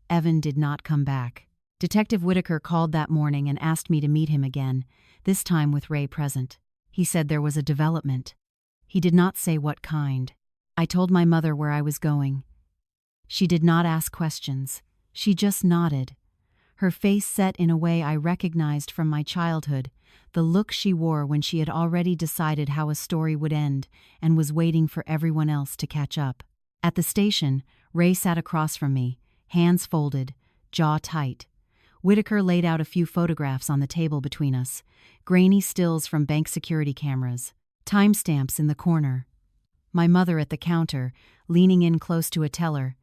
Evan did not come back. Detective Whitaker called that morning and asked me to meet him again, this time with Ray present. He said there was a development. He did not say what kind. I told my mother where I was going. She did not ask questions. She just nodded. Her face set in a way I recognized from my childhood, the look she wore when she had already decided how a story would end and was waiting for everyone else to catch up. At the station, Ray sat across from me, hands folded, jaw tight. Whitaker laid out a few photographs on the table between us, grainy stills from bank security cameras, timestamps in the corner. My mother at the counter, leaning in close to a teller.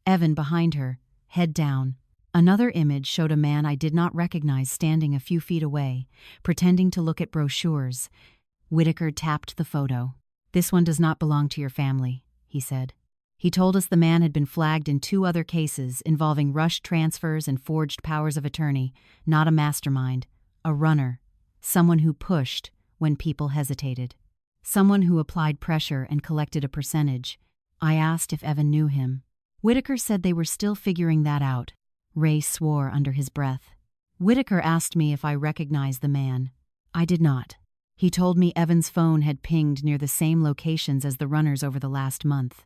Evan behind her, head down. Another image showed a man I did not recognize standing a few feet away, pretending to look at brochures. Whitaker tapped the photo. "This one does not belong to your family," he said. He told us the man had been flagged in 2 other cases involving rushed transfers and forged powers of attorney, not a mastermind, a runner, someone who pushed when people hesitated, someone who applied pressure and collected a percentage. I asked if Evan knew him. Whitaker said they were still figuring that out. Ray swore under his breath. Whitaker asked me if I recognized the man. I did not. He told me Evan's phone had pinged near the same locations as the runners over the last month.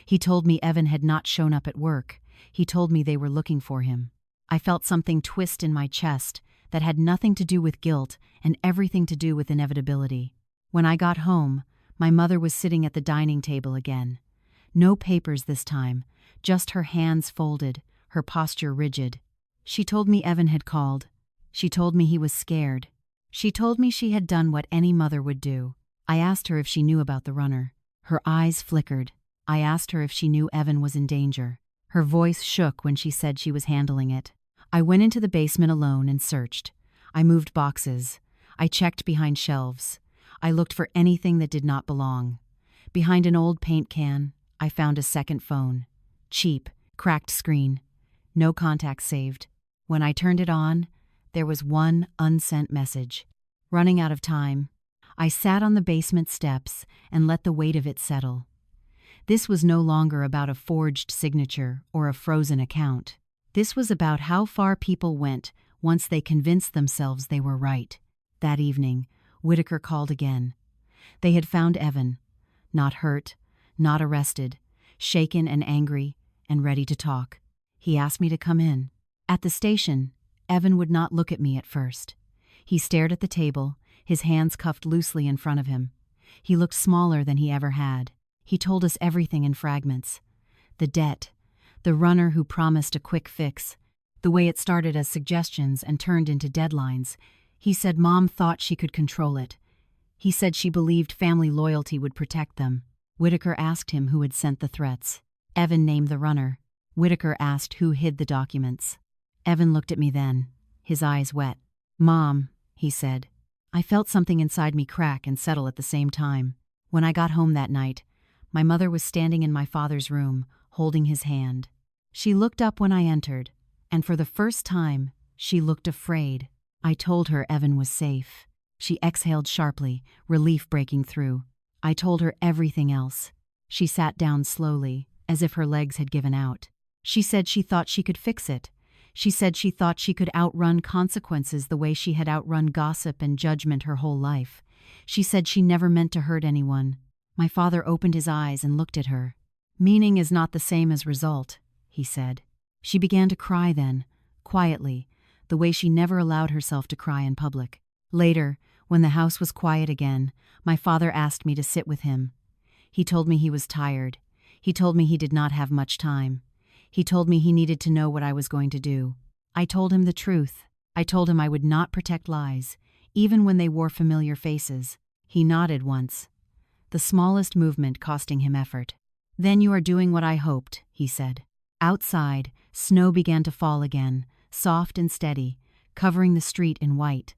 He told me Evan had not shown up at work. He told me they were looking for him. I felt something twist in my chest that had nothing to do with guilt and everything to do with inevitability. When I got home, my mother was sitting at the dining table again. No papers this time, just her hands folded, her posture rigid. She told me Evan had called. She told me he was scared. She told me she had done what any mother would do. I asked her if she knew about the runner. Her eyes flickered. I asked her if she knew Evan was in danger. Her voice shook when she said she was handling it. I went into the basement alone and searched. I moved boxes. I checked behind shelves. I looked for anything that did not belong. Behind an old paint can, I found a second phone. Cheap, cracked screen. No contacts saved. When I turned it on, there was one unsent message. Running out of time. I sat on the basement steps and let the weight of it settle. This was no longer about a forged signature or a frozen account. This was about how far people went once they convinced themselves they were right. That evening, Whitaker called again. They had found Evan, not hurt, not arrested, shaken and angry, and ready to talk. He asked me to come in. At the station, Evan would not look at me at first. He stared at the table, his hands cuffed loosely in front of him. He looked smaller than he ever had. He told us everything in fragments. The debt, the runner who promised a quick fix, the way it started as suggestions and turned into deadlines. He said Mom thought she could control it. He said she believed family loyalty would protect them. Whitaker asked him who had sent the threats. Evan named the runner. Whitaker asked who hid the documents. Evan looked at me then, his eyes wet. "Mom," he said. I felt something inside me crack and settle at the same time. When I got home that night, my mother was standing in my father's room, holding his hand. She looked up when I entered, and for the first time, she looked afraid. I told her Evan was safe. She exhaled sharply, relief breaking through. I told her everything else. She sat down slowly, as if her legs had given out. She said she thought she could fix it. She said she thought she could outrun consequences the way she had outrun gossip and judgment her whole life. She said she never meant to hurt anyone. My father opened his eyes and looked at her. "Meaning is not the same as result," he said. She began to cry then, quietly, the way she never allowed herself to cry in public. Later, when the house was quiet again, my father asked me to sit with him. He told me he was tired. He told me he did not have much time. He told me he needed to know what I was going to do. I told him the truth. I told him I would not protect lies, even when they wore familiar faces. He nodded once, the smallest movement costing him effort. "Then you are doing what I hoped," he said. Outside, snow began to fall again, soft and steady, covering the street in white.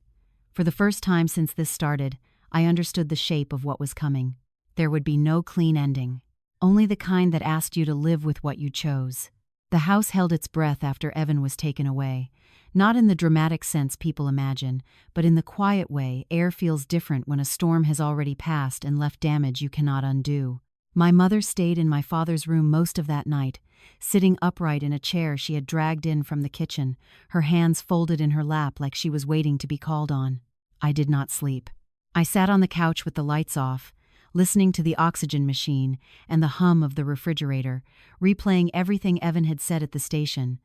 For the first time since this started, I understood the shape of what was coming. There would be no clean ending, only the kind that asked you to live with what you chose. The house held its breath after Evan was taken away, not in the dramatic sense people imagine, but in the quiet way air feels different when a storm has already passed and left damage you cannot undo. My mother stayed in my father's room most of that night, sitting upright in a chair she had dragged in from the kitchen, her hands folded in her lap like she was waiting to be called on. I did not sleep. I sat on the couch with the lights off, listening to the oxygen machine and the hum of the refrigerator, replaying everything Evan had said at the station.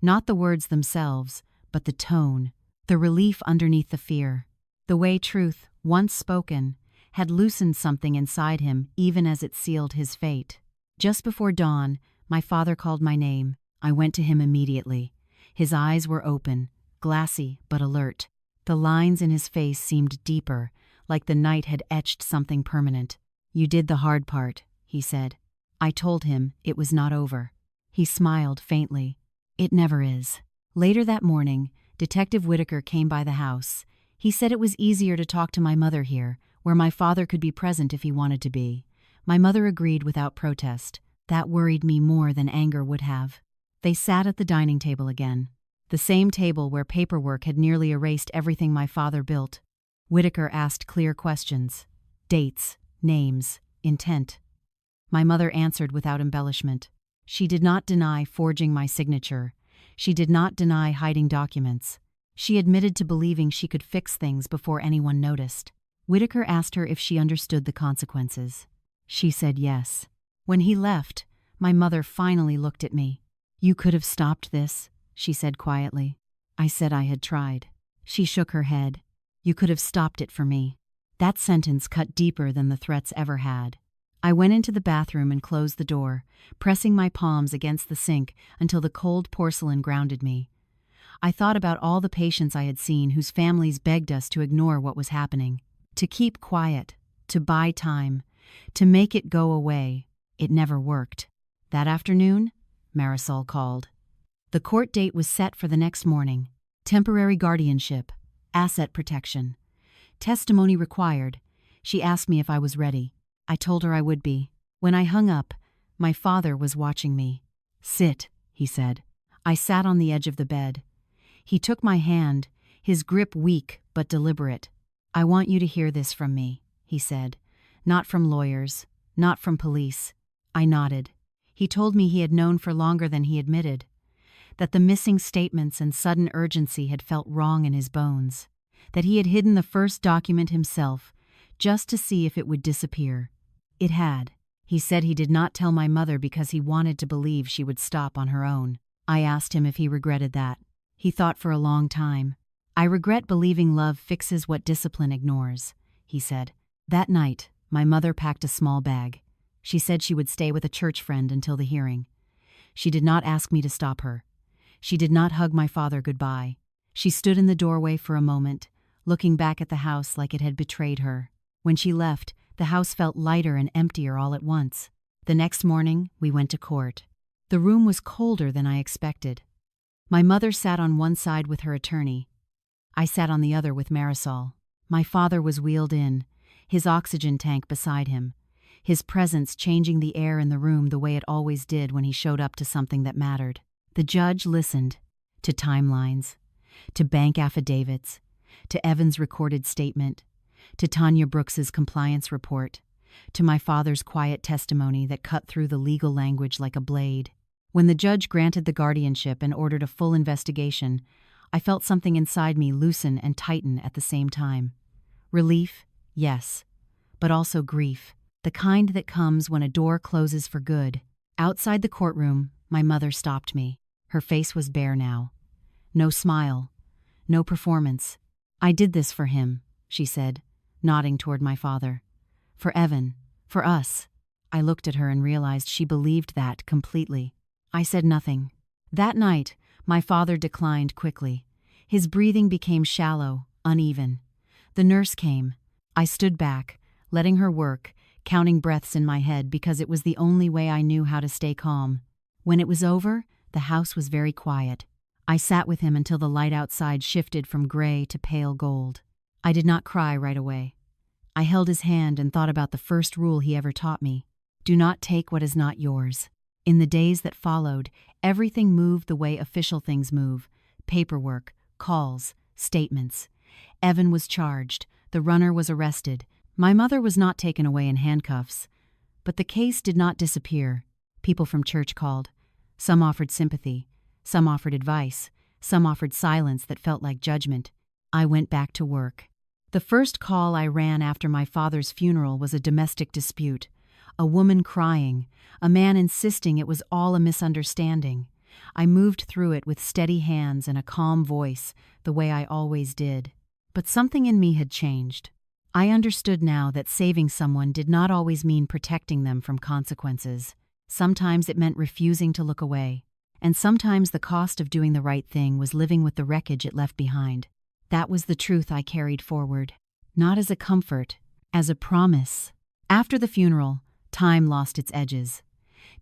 Not the words themselves, but the tone, the relief underneath the fear. The way truth, once spoken, had loosened something inside him even as it sealed his fate. Just before dawn, my father called my name. I went to him immediately. His eyes were open, glassy but alert. The lines in his face seemed deeper, like the night had etched something permanent. "You did the hard part," he said. I told him it was not over. He smiled faintly. "It never is." Later that morning, Detective Whitaker came by the house. He said it was easier to talk to my mother here, where my father could be present if he wanted to be. My mother agreed without protest. That worried me more than anger would have. They sat at the dining table again, the same table where paperwork had nearly erased everything my father built. Whitaker asked clear questions. Dates, names, intent. My mother answered without embellishment. She did not deny forging my signature. She did not deny hiding documents. She admitted to believing she could fix things before anyone noticed. Whitaker asked her if she understood the consequences. She said yes. When he left, my mother finally looked at me. "You could have stopped this," she said quietly. I said I had tried. She shook her head. "You could have stopped it for me." That sentence cut deeper than the threats ever had. I went into the bathroom and closed the door, pressing my palms against the sink until the cold porcelain grounded me. I thought about all the patients I had seen whose families begged us to ignore what was happening, to keep quiet, to buy time, to make it go away. It never worked. That afternoon, Marisol called. The court date was set for the next morning. Temporary guardianship, asset protection. Testimony required. She asked me if I was ready. I told her I would be. When I hung up, my father was watching me. "Sit," he said. I sat on the edge of the bed. He took my hand, his grip weak but deliberate. "I want you to hear this from me," he said. "Not from lawyers, not from police." I nodded. He told me he had known for longer than he admitted, that the missing statements and sudden urgency had felt wrong in his bones, that he had hidden the first document himself, just to see if it would disappear. It had. He said he did not tell my mother because he wanted to believe she would stop on her own. I asked him if he regretted that. He thought for a long time. "I regret believing love fixes what discipline ignores," he said. That night, my mother packed a small bag. She said she would stay with a church friend until the hearing. She did not ask me to stop her. She did not hug my father goodbye. She stood in the doorway for a moment, looking back at the house like it had betrayed her. When she left, the house felt lighter and emptier all at once. The next morning, we went to court. The room was colder than I expected. My mother sat on one side with her attorney. I sat on the other with Marisol. My father was wheeled in, his oxygen tank beside him, his presence changing the air in the room the way it always did when he showed up to something that mattered. The judge listened to timelines, to bank affidavits, to Evan's recorded statement, to Tanya Brooks's compliance report, to my father's quiet testimony that cut through the legal language like a blade. When the judge granted the guardianship and ordered a full investigation, I felt something inside me loosen and tighten at the same time. Relief, yes, but also grief, the kind that comes when a door closes for good. Outside the courtroom, my mother stopped me. Her face was bare now. No smile, no performance. "I did this for him," she said, nodding toward my father. "For Evan, for us." I looked at her and realized she believed that completely. I said nothing. That night, my father declined quickly. His breathing became shallow, uneven. The nurse came. I stood back, letting her work, counting breaths in my head because it was the only way I knew how to stay calm. When it was over, the house was very quiet. I sat with him until the light outside shifted from gray to pale gold. I did not cry right away. I held his hand and thought about the first rule he ever taught me. Do not take what is not yours. In the days that followed, everything moved the way official things move: paperwork, calls, statements. Evan was charged. The runner was arrested. My mother was not taken away in handcuffs. But the case did not disappear. People from church called. Some offered sympathy. Some offered advice. Some offered silence that felt like judgment. I went back to work. The first call I ran after my father's funeral was a domestic dispute. A woman crying, a man insisting it was all a misunderstanding. I moved through it with steady hands and a calm voice, the way I always did. But something in me had changed. I understood now that saving someone did not always mean protecting them from consequences. Sometimes it meant refusing to look away. And sometimes the cost of doing the right thing was living with the wreckage it left behind. That was the truth I carried forward. Not as a comfort, as a promise. After the funeral, time lost its edges.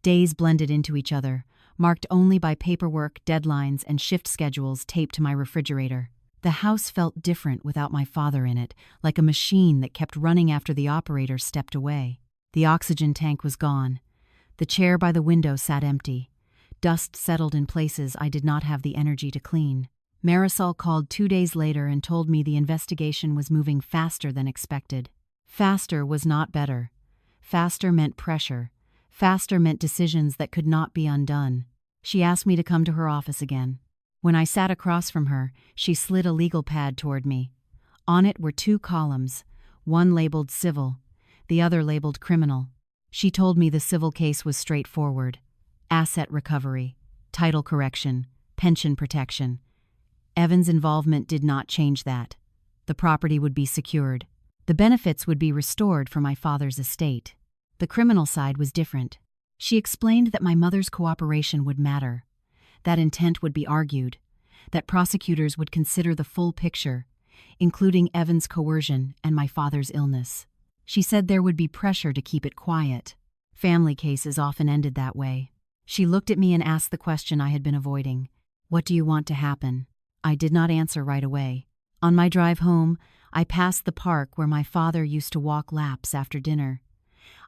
Days blended into each other, marked only by paperwork, deadlines, and shift schedules taped to my refrigerator. The house felt different without my father in it, like a machine that kept running after the operator stepped away. The oxygen tank was gone. The chair by the window sat empty. Dust settled in places I did not have the energy to clean. Marisol called 2 days later and told me the investigation was moving faster than expected. Faster was not better. Faster meant pressure. Faster meant decisions that could not be undone. She asked me to come to her office again. When I sat across from her, she slid a legal pad toward me. On it were 2 columns, one labeled civil, the other labeled criminal. She told me the civil case was straightforward. Asset recovery, title correction, pension protection. Evan's involvement did not change that. The property would be secured. The benefits would be restored for my father's estate. The criminal side was different. She explained that my mother's cooperation would matter, that intent would be argued, that prosecutors would consider the full picture, including Evan's coercion and my father's illness. She said there would be pressure to keep it quiet. Family cases often ended that way. She looked at me and asked the question I had been avoiding. "What do you want to happen?" I did not answer right away. On my drive home, I passed the park where my father used to walk laps after dinner.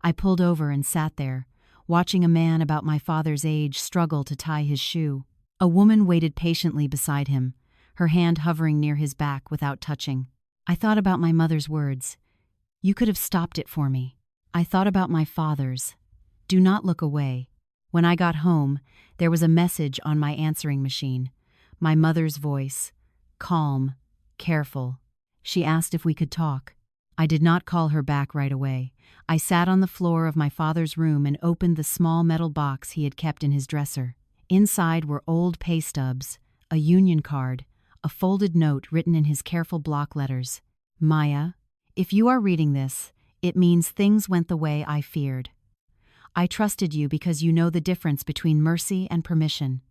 I pulled over and sat there, watching a man about my father's age struggle to tie his shoe. A woman waited patiently beside him, her hand hovering near his back without touching. I thought about my mother's words. "You could have stopped it for me." I thought about my father's. "Do not look away." When I got home, there was a message on my answering machine. My mother's voice, calm, careful. She asked if we could talk. I did not call her back right away. I sat on the floor of my father's room and opened the small metal box he had kept in his dresser. Inside were old pay stubs, a union card, a folded note written in his careful block letters. "Maya, if you are reading this, it means things went the way I feared. I trusted you because you know the difference between mercy and permission.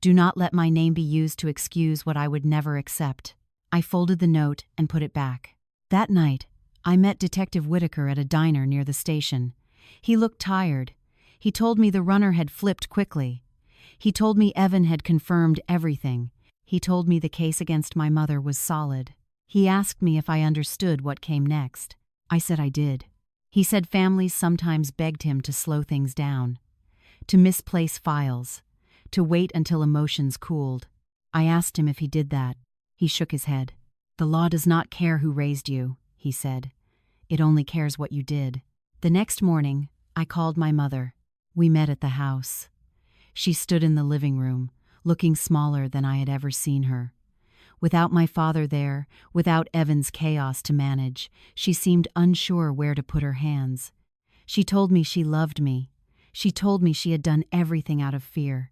Do not let my name be used to excuse what I would never accept." I folded the note and put it back. That night, I met Detective Whitaker at a diner near the station. He looked tired. He told me the runner had flipped quickly. He told me Evan had confirmed everything. He told me the case against my mother was solid. He asked me if I understood what came next. I said I did. He said families sometimes begged him to slow things down, to misplace files, to wait until emotions cooled. I asked him if he did that. He shook his head. "The law does not care who raised you," he said. "It only cares what you did." The next morning, I called my mother. We met at the house. She stood in the living room, looking smaller than I had ever seen her. Without my father there, without Evan's chaos to manage, she seemed unsure where to put her hands. She told me she loved me. She told me she had done everything out of fear.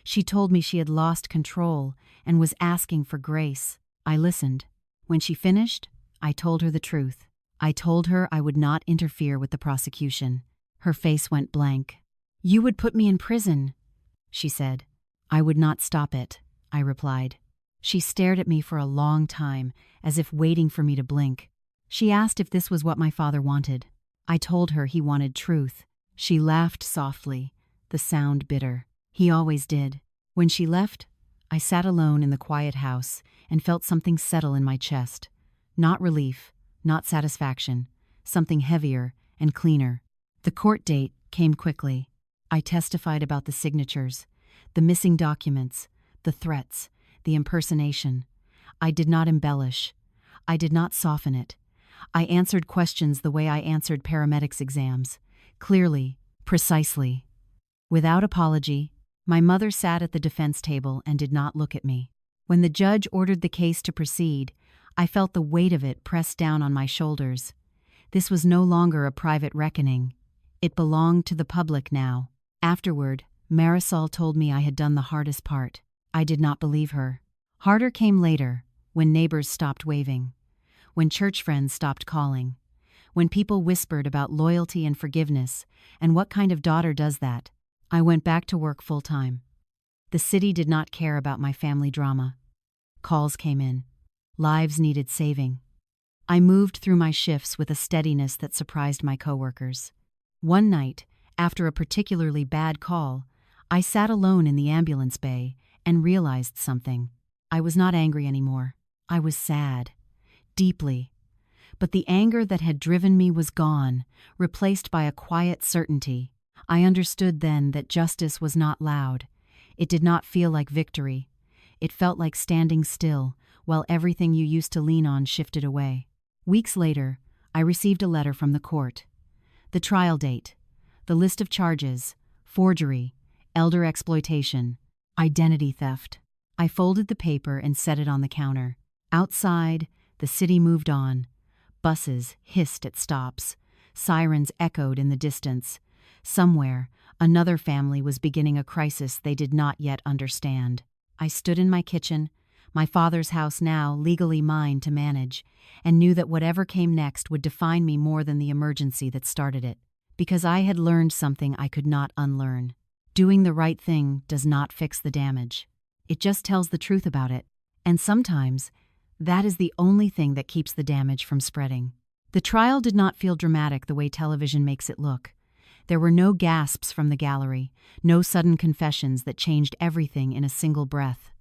She told me she had lost control and was asking for grace. I listened. When she finished, I told her the truth. I told her I would not interfere with the prosecution. Her face went blank. "You would put me in prison," she said. "I would not stop it," I replied. She stared at me for a long time, as if waiting for me to blink. She asked if this was what my father wanted. I told her he wanted truth. She laughed softly, the sound bitter. He always did. When she left, I sat alone in the quiet house and felt something settle in my chest. Not relief, not satisfaction, something heavier and cleaner. The court date came quickly. I testified about the signatures, the missing documents, the threats, the impersonation. I did not embellish. I did not soften it. I answered questions the way I answered paramedics' exams, clearly, precisely. Without apology, my mother sat at the defense table and did not look at me. When the judge ordered the case to proceed, I felt the weight of it pressed down on my shoulders. This was no longer a private reckoning. It belonged to the public now. Afterward, Marisol told me I had done the hardest part. I did not believe her. Harder came later, when neighbors stopped waving, when church friends stopped calling, when people whispered about loyalty and forgiveness, and what kind of daughter does that. I went back to work full-time. The city did not care about my family drama. Calls came in. Lives needed saving. I moved through my shifts with a steadiness that surprised my coworkers. One night, after a particularly bad call, I sat alone in the ambulance bay and realized something. I was not angry anymore. I was sad. Deeply. But the anger that had driven me was gone, replaced by a quiet certainty. I understood then that justice was not loud. It did not feel like victory. It felt like standing still, while everything you used to lean on shifted away. Weeks later, I received a letter from the court. The trial date, the list of charges, forgery, elder exploitation, identity theft. I folded the paper and set it on the counter. Outside, the city moved on. Buses hissed at stops. Sirens echoed in the distance. Somewhere, another family was beginning a crisis they did not yet understand. I stood in my kitchen, my father's house now legally mine to manage, and knew that whatever came next would define me more than the emergency that started it. Because I had learned something I could not unlearn. Doing the right thing does not fix the damage. It just tells the truth about it, and sometimes, that is the only thing that keeps the damage from spreading. The trial did not feel dramatic the way television makes it look. There were no gasps from the gallery, no sudden confessions that changed everything in a single breath.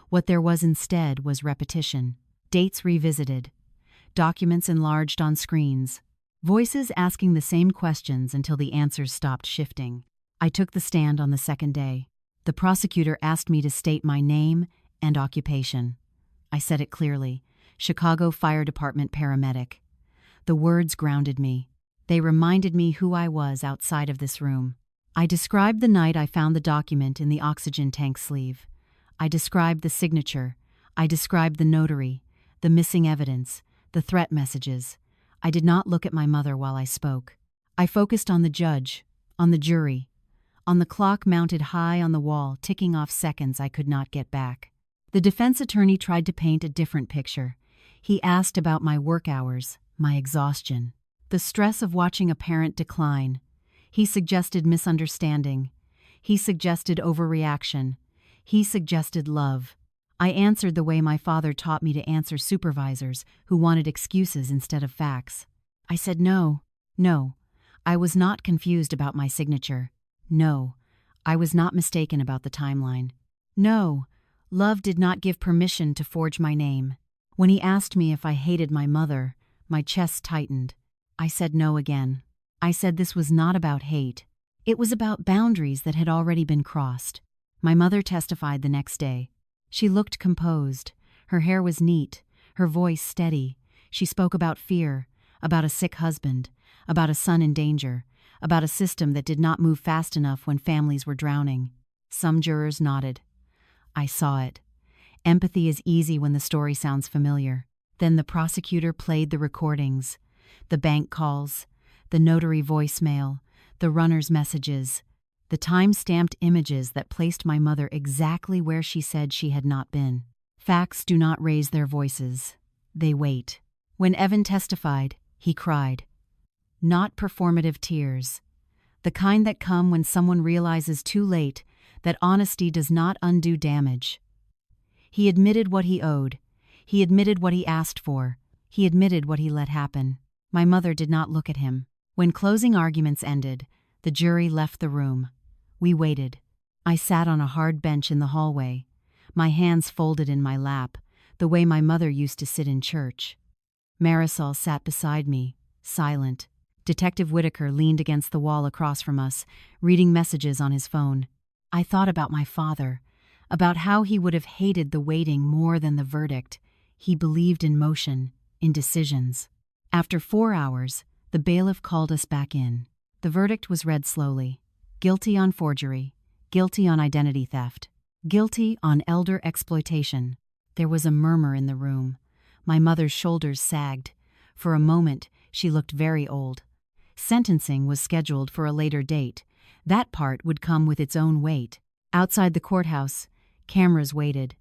What there was instead was repetition, dates revisited, documents enlarged on screens, voices asking the same questions until the answers stopped shifting. I took the stand on the second day. The prosecutor asked me to state my name and occupation. I said it clearly: Chicago Fire Department paramedic. The words grounded me. They reminded me who I was outside of this room. I described the night I found the document in the oxygen tank sleeve. I described the signature. I described the notary, the missing evidence, the threat messages. I did not look at my mother while I spoke. I focused on the judge, on the jury, on the clock mounted high on the wall, ticking off seconds I could not get back. The defense attorney tried to paint a different picture. He asked about my work hours, my exhaustion, the stress of watching a parent decline. He suggested misunderstanding. He suggested overreaction. He suggested love. I answered the way my father taught me to answer supervisors who wanted excuses instead of facts. I said no. I was not confused about my signature. No, I was not mistaken about the timeline. No, love did not give permission to forge my name. When he asked me if I hated my mother, my chest tightened. I said no again. I said this was not about hate. It was about boundaries that had already been crossed. My mother testified the next day. She looked composed. Her hair was neat, her voice steady. She spoke about fear, about a sick husband, about a son in danger, about a system that did not move fast enough when families were drowning. Some jurors nodded. I saw it. Empathy is easy when the story sounds familiar. Then the prosecutor played the recordings, the bank calls, the notary voicemail, the runner's messages, the time-stamped images that placed my mother exactly where she said she had not been. Facts do not raise their voices. They wait. When Evan testified, he cried. Not performative tears. The kind that come when someone realizes too late that honesty does not undo damage. He admitted what he owed. He admitted what he asked for. He admitted what he let happen. My mother did not look at him. When closing arguments ended, the jury left the room. We waited. I sat on a hard bench in the hallway, my hands folded in my lap, the way my mother used to sit in church. Marisol sat beside me, silent. Detective Whitaker leaned against the wall across from us, reading messages on his phone. I thought about my father, about how he would have hated the waiting more than the verdict. He believed in motion, in decisions. After 4 hours, the bailiff called us back in. The verdict was read slowly. Guilty on forgery, guilty on identity theft, guilty on elder exploitation. There was a murmur in the room. My mother's shoulders sagged. For a moment, she looked very old. Sentencing was scheduled for a later date. That part would come with its own weight. Outside the courthouse, cameras waited.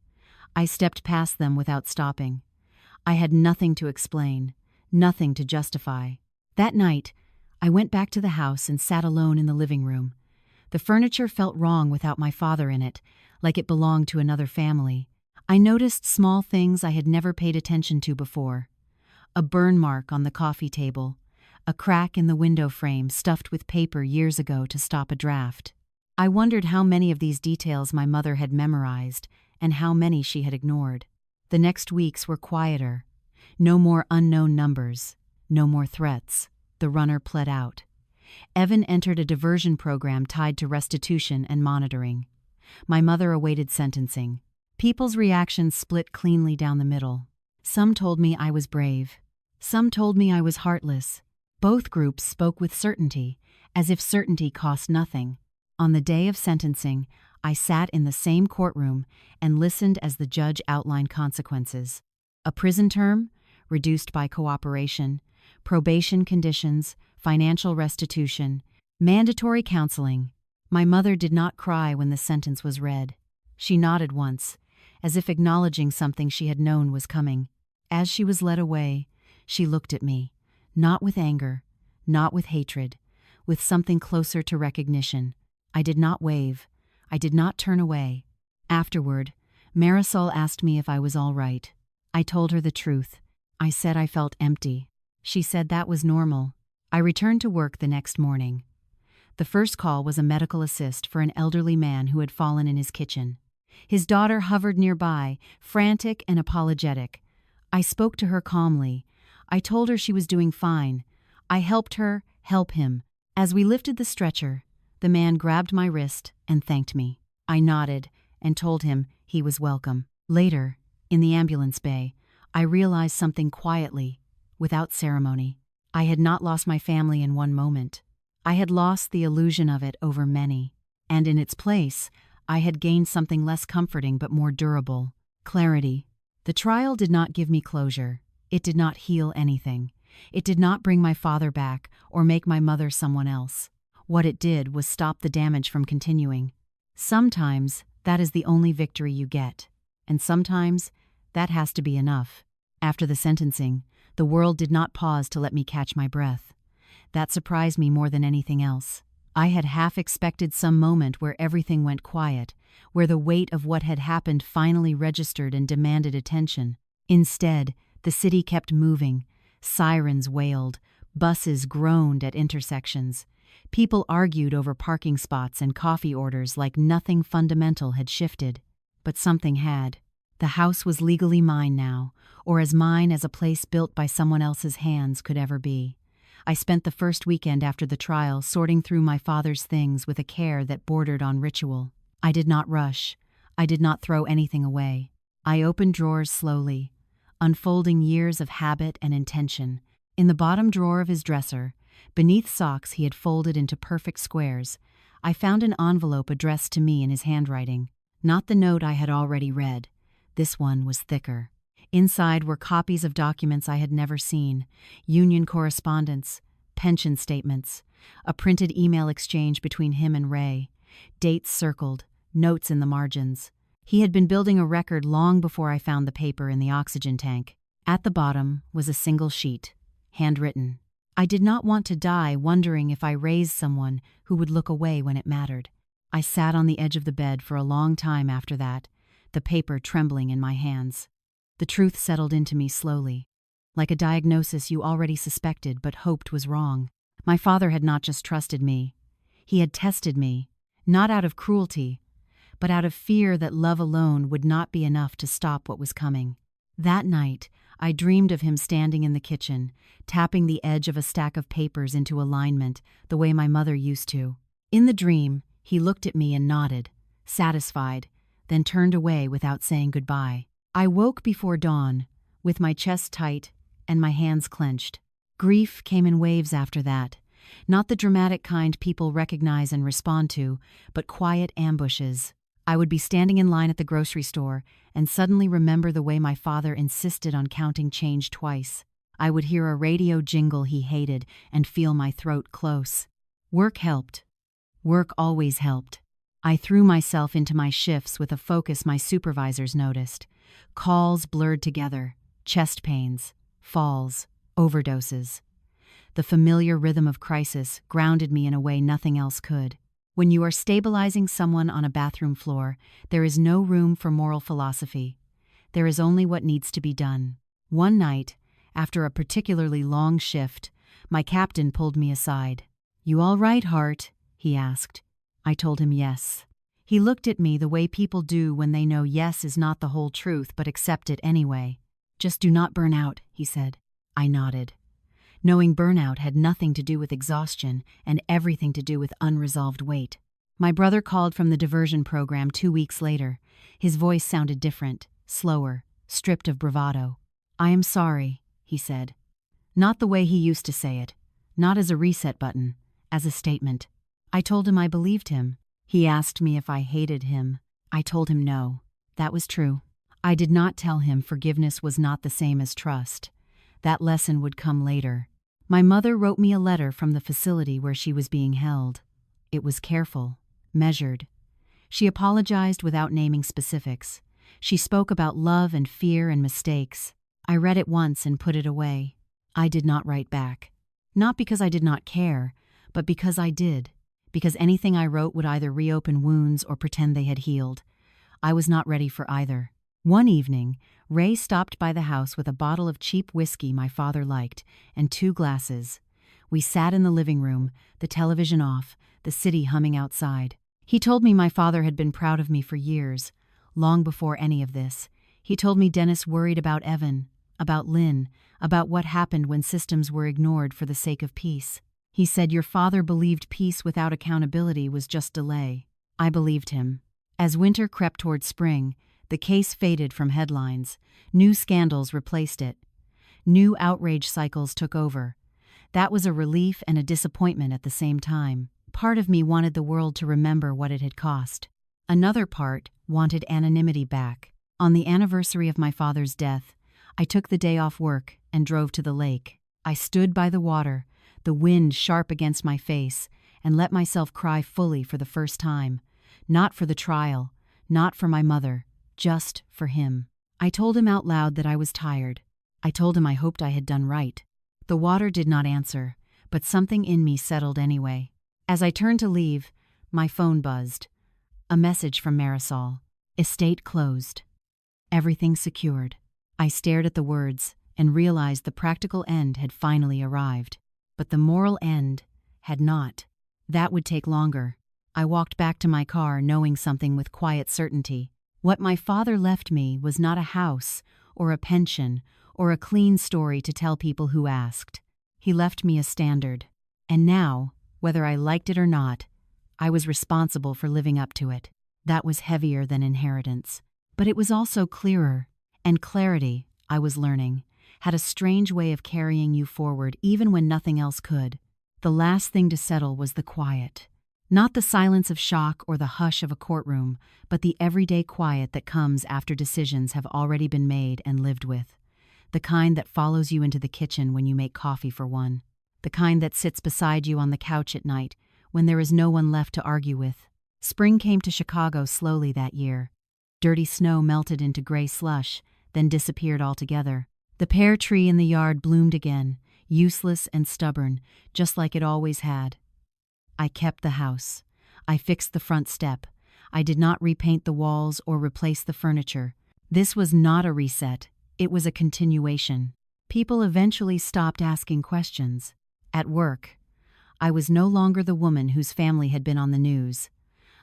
I stepped past them without stopping. I had nothing to explain, nothing to justify. That night, I went back to the house and sat alone in the living room. The furniture felt wrong without my father in it, like it belonged to another family. I noticed small things I had never paid attention to before. A burn mark on the coffee table, a crack in the window frame stuffed with paper years ago to stop a draft. I wondered how many of these details my mother had memorized and how many she had ignored. The next weeks were quieter. No more unknown numbers, no more threats. The runner pled out. Evan entered a diversion program tied to restitution and monitoring. My mother awaited sentencing. People's reactions split cleanly down the middle. Some told me I was brave. Some told me I was heartless. Both groups spoke with certainty, as if certainty cost nothing. On the day of sentencing, I sat in the same courtroom and listened as the judge outlined consequences. A prison term, reduced by cooperation, probation conditions, financial restitution, mandatory counseling. My mother did not cry when the sentence was read. She nodded once, as if acknowledging something she had known was coming. As she was led away, she looked at me, not with anger, not with hatred, with something closer to recognition. I did not wave. I did not turn away. Afterward, Marisol asked me if I was all right. I told her the truth. I said I felt empty. She said that was normal. I returned to work the next morning. The first call was a medical assist for an elderly man who had fallen in his kitchen. His daughter hovered nearby, frantic and apologetic. I spoke to her calmly. I told her she was doing fine. I helped her help him. As we lifted the stretcher, the man grabbed my wrist and thanked me. I nodded and told him he was welcome. Later, in the ambulance bay, I realized something quietly, without ceremony. I had not lost my family in one moment. I had lost the illusion of it over many. And in its place, I had gained something less comforting but more durable: clarity. The trial did not give me closure. It did not heal anything. It did not bring my father back or make my mother someone else. What it did was stop the damage from continuing. Sometimes that is the only victory you get, and sometimes that has to be enough. After the sentencing, the world did not pause to let me catch my breath. That surprised me more than anything else. I had half expected some moment where everything went quiet, where the weight of what had happened finally registered and demanded attention. Instead, the city kept moving. Sirens wailed, buses groaned at intersections. People argued over parking spots and coffee orders like nothing fundamental had shifted. But something had. The house was legally mine now, or as mine as a place built by someone else's hands could ever be. I spent the first weekend after the trial sorting through my father's things with a care that bordered on ritual. I did not rush. I did not throw anything away. I opened drawers slowly, unfolding years of habit and intention. In the bottom drawer of his dresser, Beneath socks he had folded into perfect squares. I found an envelope addressed to me in his handwriting. Not the note I had already read. This one was thicker. Inside were copies of documents I had never seen, union correspondence, pension statements, a printed email exchange between him and Ray, dates circled, notes in the margins. He had been building a record long before I found the paper in the oxygen tank. At the bottom was a single sheet, handwritten. I did not want to die wondering if I raised someone who would look away when it mattered. I sat on the edge of the bed for a long time after that, the paper trembling in my hands. The truth settled into me slowly, like a diagnosis you already suspected but hoped was wrong. My father had not just trusted me. He had tested me, not out of cruelty, but out of fear that love alone would not be enough to stop what was coming. That night, I dreamed of him standing in the kitchen, tapping the edge of a stack of papers into alignment the way my mother used to. In the dream, he looked at me and nodded, satisfied, then turned away without saying goodbye. I woke before dawn, with my chest tight and my hands clenched. Grief came in waves after that, not the dramatic kind people recognize and respond to, but quiet ambushes. I would be standing in line at the grocery store and suddenly remember the way my father insisted on counting change twice. I would hear a radio jingle he hated and feel my throat close. Work helped. Work always helped. I threw myself into my shifts with a focus my supervisors noticed. Calls blurred together, chest pains, falls, overdoses. The familiar rhythm of crisis grounded me in a way nothing else could. When you are stabilizing someone on a bathroom floor, there is no room for moral philosophy. There is only what needs to be done. One night, after a particularly long shift, my captain pulled me aside. "You all right, Hart?" he asked. I told him yes. He looked at me the way people do when they know yes is not the whole truth but accept it anyway. "Just do not burn out," he said. I nodded. Knowing burnout had nothing to do with exhaustion and everything to do with unresolved weight. My brother called from the diversion program 2 weeks later. His voice sounded different, slower, stripped of bravado. "I am sorry," he said. Not the way he used to say it, not as a reset button, as a statement. I told him I believed him. He asked me if I hated him. I told him no. That was true. I did not tell him forgiveness was not the same as trust. That lesson would come later. My mother wrote me a letter from the facility where she was being held. It was careful, measured. She apologized without naming specifics. She spoke about love and fear and mistakes. I read it once and put it away. I did not write back. Not because I did not care, but because I did. Because anything I wrote would either reopen wounds or pretend they had healed. I was not ready for either. One evening, Ray stopped by the house with a bottle of cheap whiskey my father liked and 2 glasses. We sat in the living room, the television off, the city humming outside. He told me my father had been proud of me for years, long before any of this. He told me Dennis worried about Evan, about Lynn, about what happened when systems were ignored for the sake of peace. He said your father believed peace without accountability was just delay. I believed him. As winter crept toward spring, the case faded from headlines. New scandals replaced it. New outrage cycles took over. That was a relief and a disappointment at the same time. Part of me wanted the world to remember what it had cost. Another part wanted anonymity back. On the anniversary of my father's death, I took the day off work and drove to the lake. I stood by the water, the wind sharp against my face, and let myself cry fully for the first time. Not for the trial, not for my mother, just for him. I told him out loud that I was tired. I told him I hoped I had done right. The water did not answer, but something in me settled anyway. As I turned to leave, my phone buzzed. A message from Marisol. Estate closed. Everything secured. I stared at the words and realized the practical end had finally arrived. But the moral end had not. That would take longer. I walked back to my car knowing something with quiet certainty. What my father left me was not a house or a pension or a clean story to tell people who asked. He left me a standard. And now, whether I liked it or not, I was responsible for living up to it. That was heavier than inheritance. But it was also clearer. And clarity, I was learning, had a strange way of carrying you forward even when nothing else could. The last thing to settle was the quiet. Not the silence of shock or the hush of a courtroom, but the everyday quiet that comes after decisions have already been made and lived with. The kind that follows you into the kitchen when you make coffee for one. The kind that sits beside you on the couch at night when there is no one left to argue with. Spring came to Chicago slowly that year. Dirty snow melted into gray slush, then disappeared altogether. The pear tree in the yard bloomed again, useless and stubborn, just like it always had. I kept the house. I fixed the front step. I did not repaint the walls or replace the furniture. This was not a reset. It was a continuation. People eventually stopped asking questions. At work, I was no longer the woman whose family had been on the news.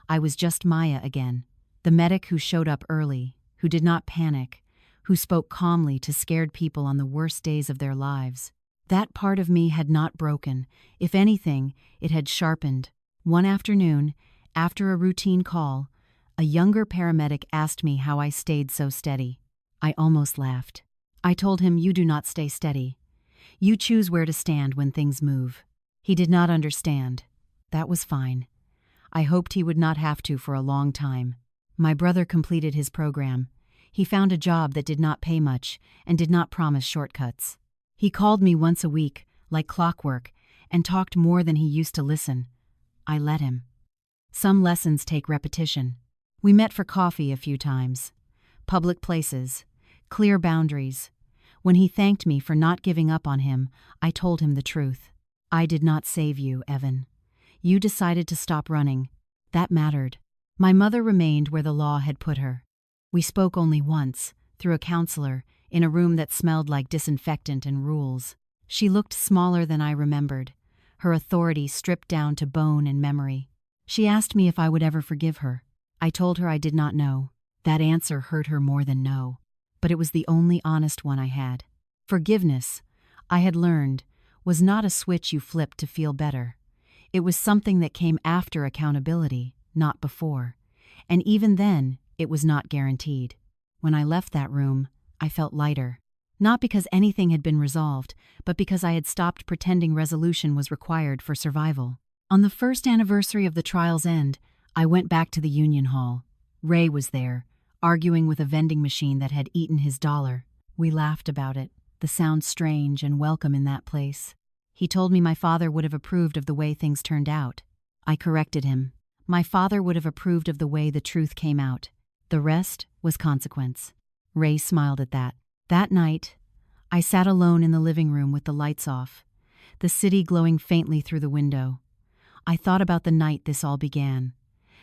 I was just Maya again, the medic who showed up early, who did not panic, who spoke calmly to scared people on the worst days of their lives. That part of me had not broken. If anything, it had sharpened. One afternoon, after a routine call, a younger paramedic asked me how I stayed so steady. I almost laughed. I told him, "You do not stay steady. You choose where to stand when things move." He did not understand. That was fine. I hoped he would not have to for a long time. My brother completed his program. He found a job that did not pay much and did not promise shortcuts. He called me once a week, like clockwork, and talked more than he used to listen. I let him. Some lessons take repetition. We met for coffee a few times. Public places. Clear boundaries. When he thanked me for not giving up on him, I told him the truth. I did not save you, Evan. You decided to stop running. That mattered. My mother remained where the law had put her. We spoke only once, through a counselor, in a room that smelled like disinfectant and rules. She looked smaller than I remembered, her authority stripped down to bone and memory. She asked me if I would ever forgive her. I told her I did not know. That answer hurt her more than no. But it was the only honest one I had. Forgiveness, I had learned, was not a switch you flipped to feel better. It was something that came after accountability, not before. And even then, it was not guaranteed. When I left that room, I felt lighter. Not because anything had been resolved, but because I had stopped pretending resolution was required for survival. On the first anniversary of the trial's end, I went back to the Union Hall. Ray was there, arguing with a vending machine that had eaten his dollar. We laughed about it, the sound strange and welcome in that place. He told me my father would have approved of the way things turned out. I corrected him. My father would have approved of the way the truth came out. The rest was consequence. Ray smiled at that. That night, I sat alone in the living room with the lights off, the city glowing faintly through the window. I thought about the night this all began.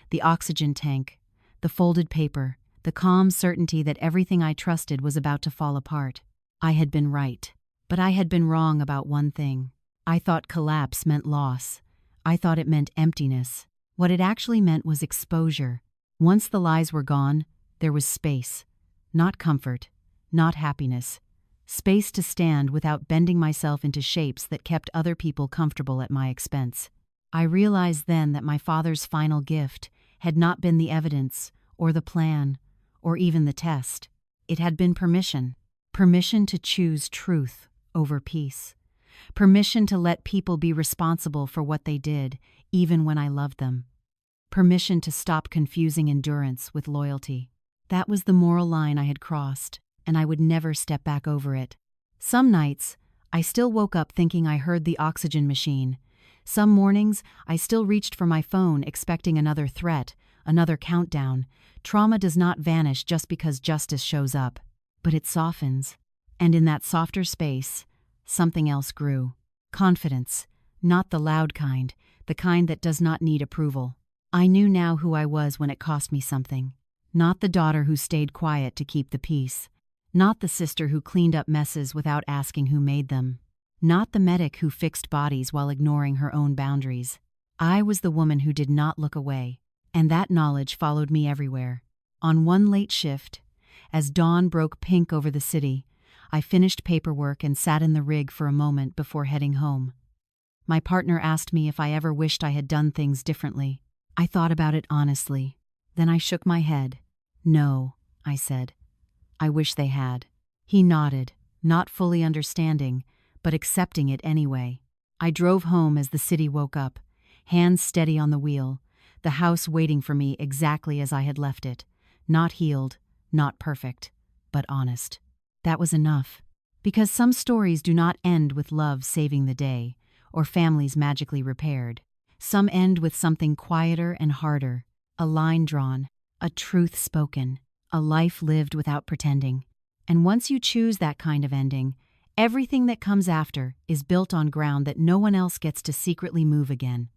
The oxygen tank, the folded paper, the calm certainty that everything I trusted was about to fall apart. I had been right, but I had been wrong about one thing. I thought collapse meant loss. I thought it meant emptiness. What it actually meant was exposure. Once the lies were gone, there was space. Not comfort, not happiness. Space to stand without bending myself into shapes that kept other people comfortable at my expense. I realized then that my father's final gift had not been the evidence, or the plan, or even the test. It had been permission. Permission to choose truth over peace. Permission to let people be responsible for what they did, even when I loved them. Permission to stop confusing endurance with loyalty. That was the moral line I had crossed, and I would never step back over it. Some nights, I still woke up thinking I heard the oxygen machine. Some mornings, I still reached for my phone expecting another threat, another countdown. Trauma does not vanish just because justice shows up, but it softens. And in that softer space, something else grew. Confidence, not the loud kind, the kind that does not need approval. I knew now who I was when it cost me something. Not the daughter who stayed quiet to keep the peace. Not the sister who cleaned up messes without asking who made them. Not the medic who fixed bodies while ignoring her own boundaries. I was the woman who did not look away, and that knowledge followed me everywhere. On one late shift, as dawn broke pink over the city, I finished paperwork and sat in the rig for a moment before heading home. My partner asked me if I ever wished I had done things differently. I thought about it honestly. Then I shook my head. No, I said. I wish they had. He nodded, not fully understanding, but accepting it anyway. I drove home as the city woke up, hands steady on the wheel, the house waiting for me exactly as I had left it. Not healed, not perfect, but honest. That was enough. Because some stories do not end with love saving the day, or families magically repaired. Some end with something quieter and harder, a line drawn, a truth spoken, a life lived without pretending. And once you choose that kind of ending, everything that comes after is built on ground that no one else gets to secretly move again.